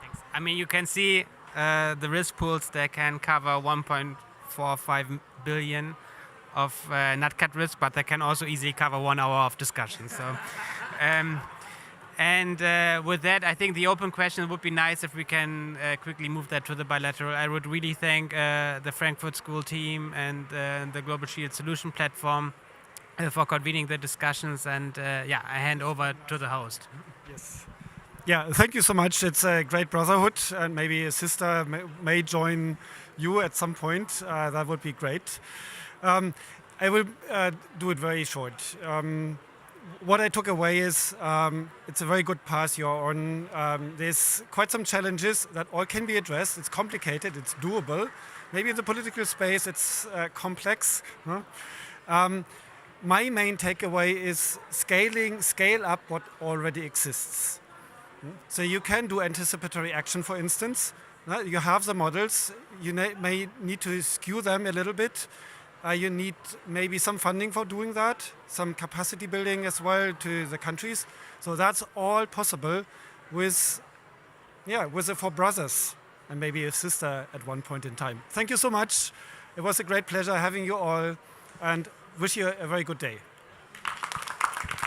Thanks. I mean, you can see the risk pools that can cover 1.45 billion of nat cat risk, but they can also easily cover 1 hour of discussion. So, with that, I think the open question would be nice if we can quickly move that to the bilateral. I would really thank the Frankfurt School team and the Global Shield Solution Platform for convening the discussions. And yeah, I hand over to the host. Yes. Yeah, thank you so much. It's a great brotherhood, and maybe a sister may join you at some point. That would be great. I will do it very short. What I took away is it's a very good path you're on. There's quite some challenges that all can be addressed. It's complicated, it's doable. Maybe in the political space it's complex. Huh? My main takeaway is scale up what already exists. So you can do anticipatory action, for instance. You have the models, you may need to skew them a little bit. You need maybe some funding for doing that, some capacity building as well to the countries. So that's all possible with the four brothers and maybe a sister at one point in time. Thank you so much. It was a great pleasure having you all and wish you a very good day.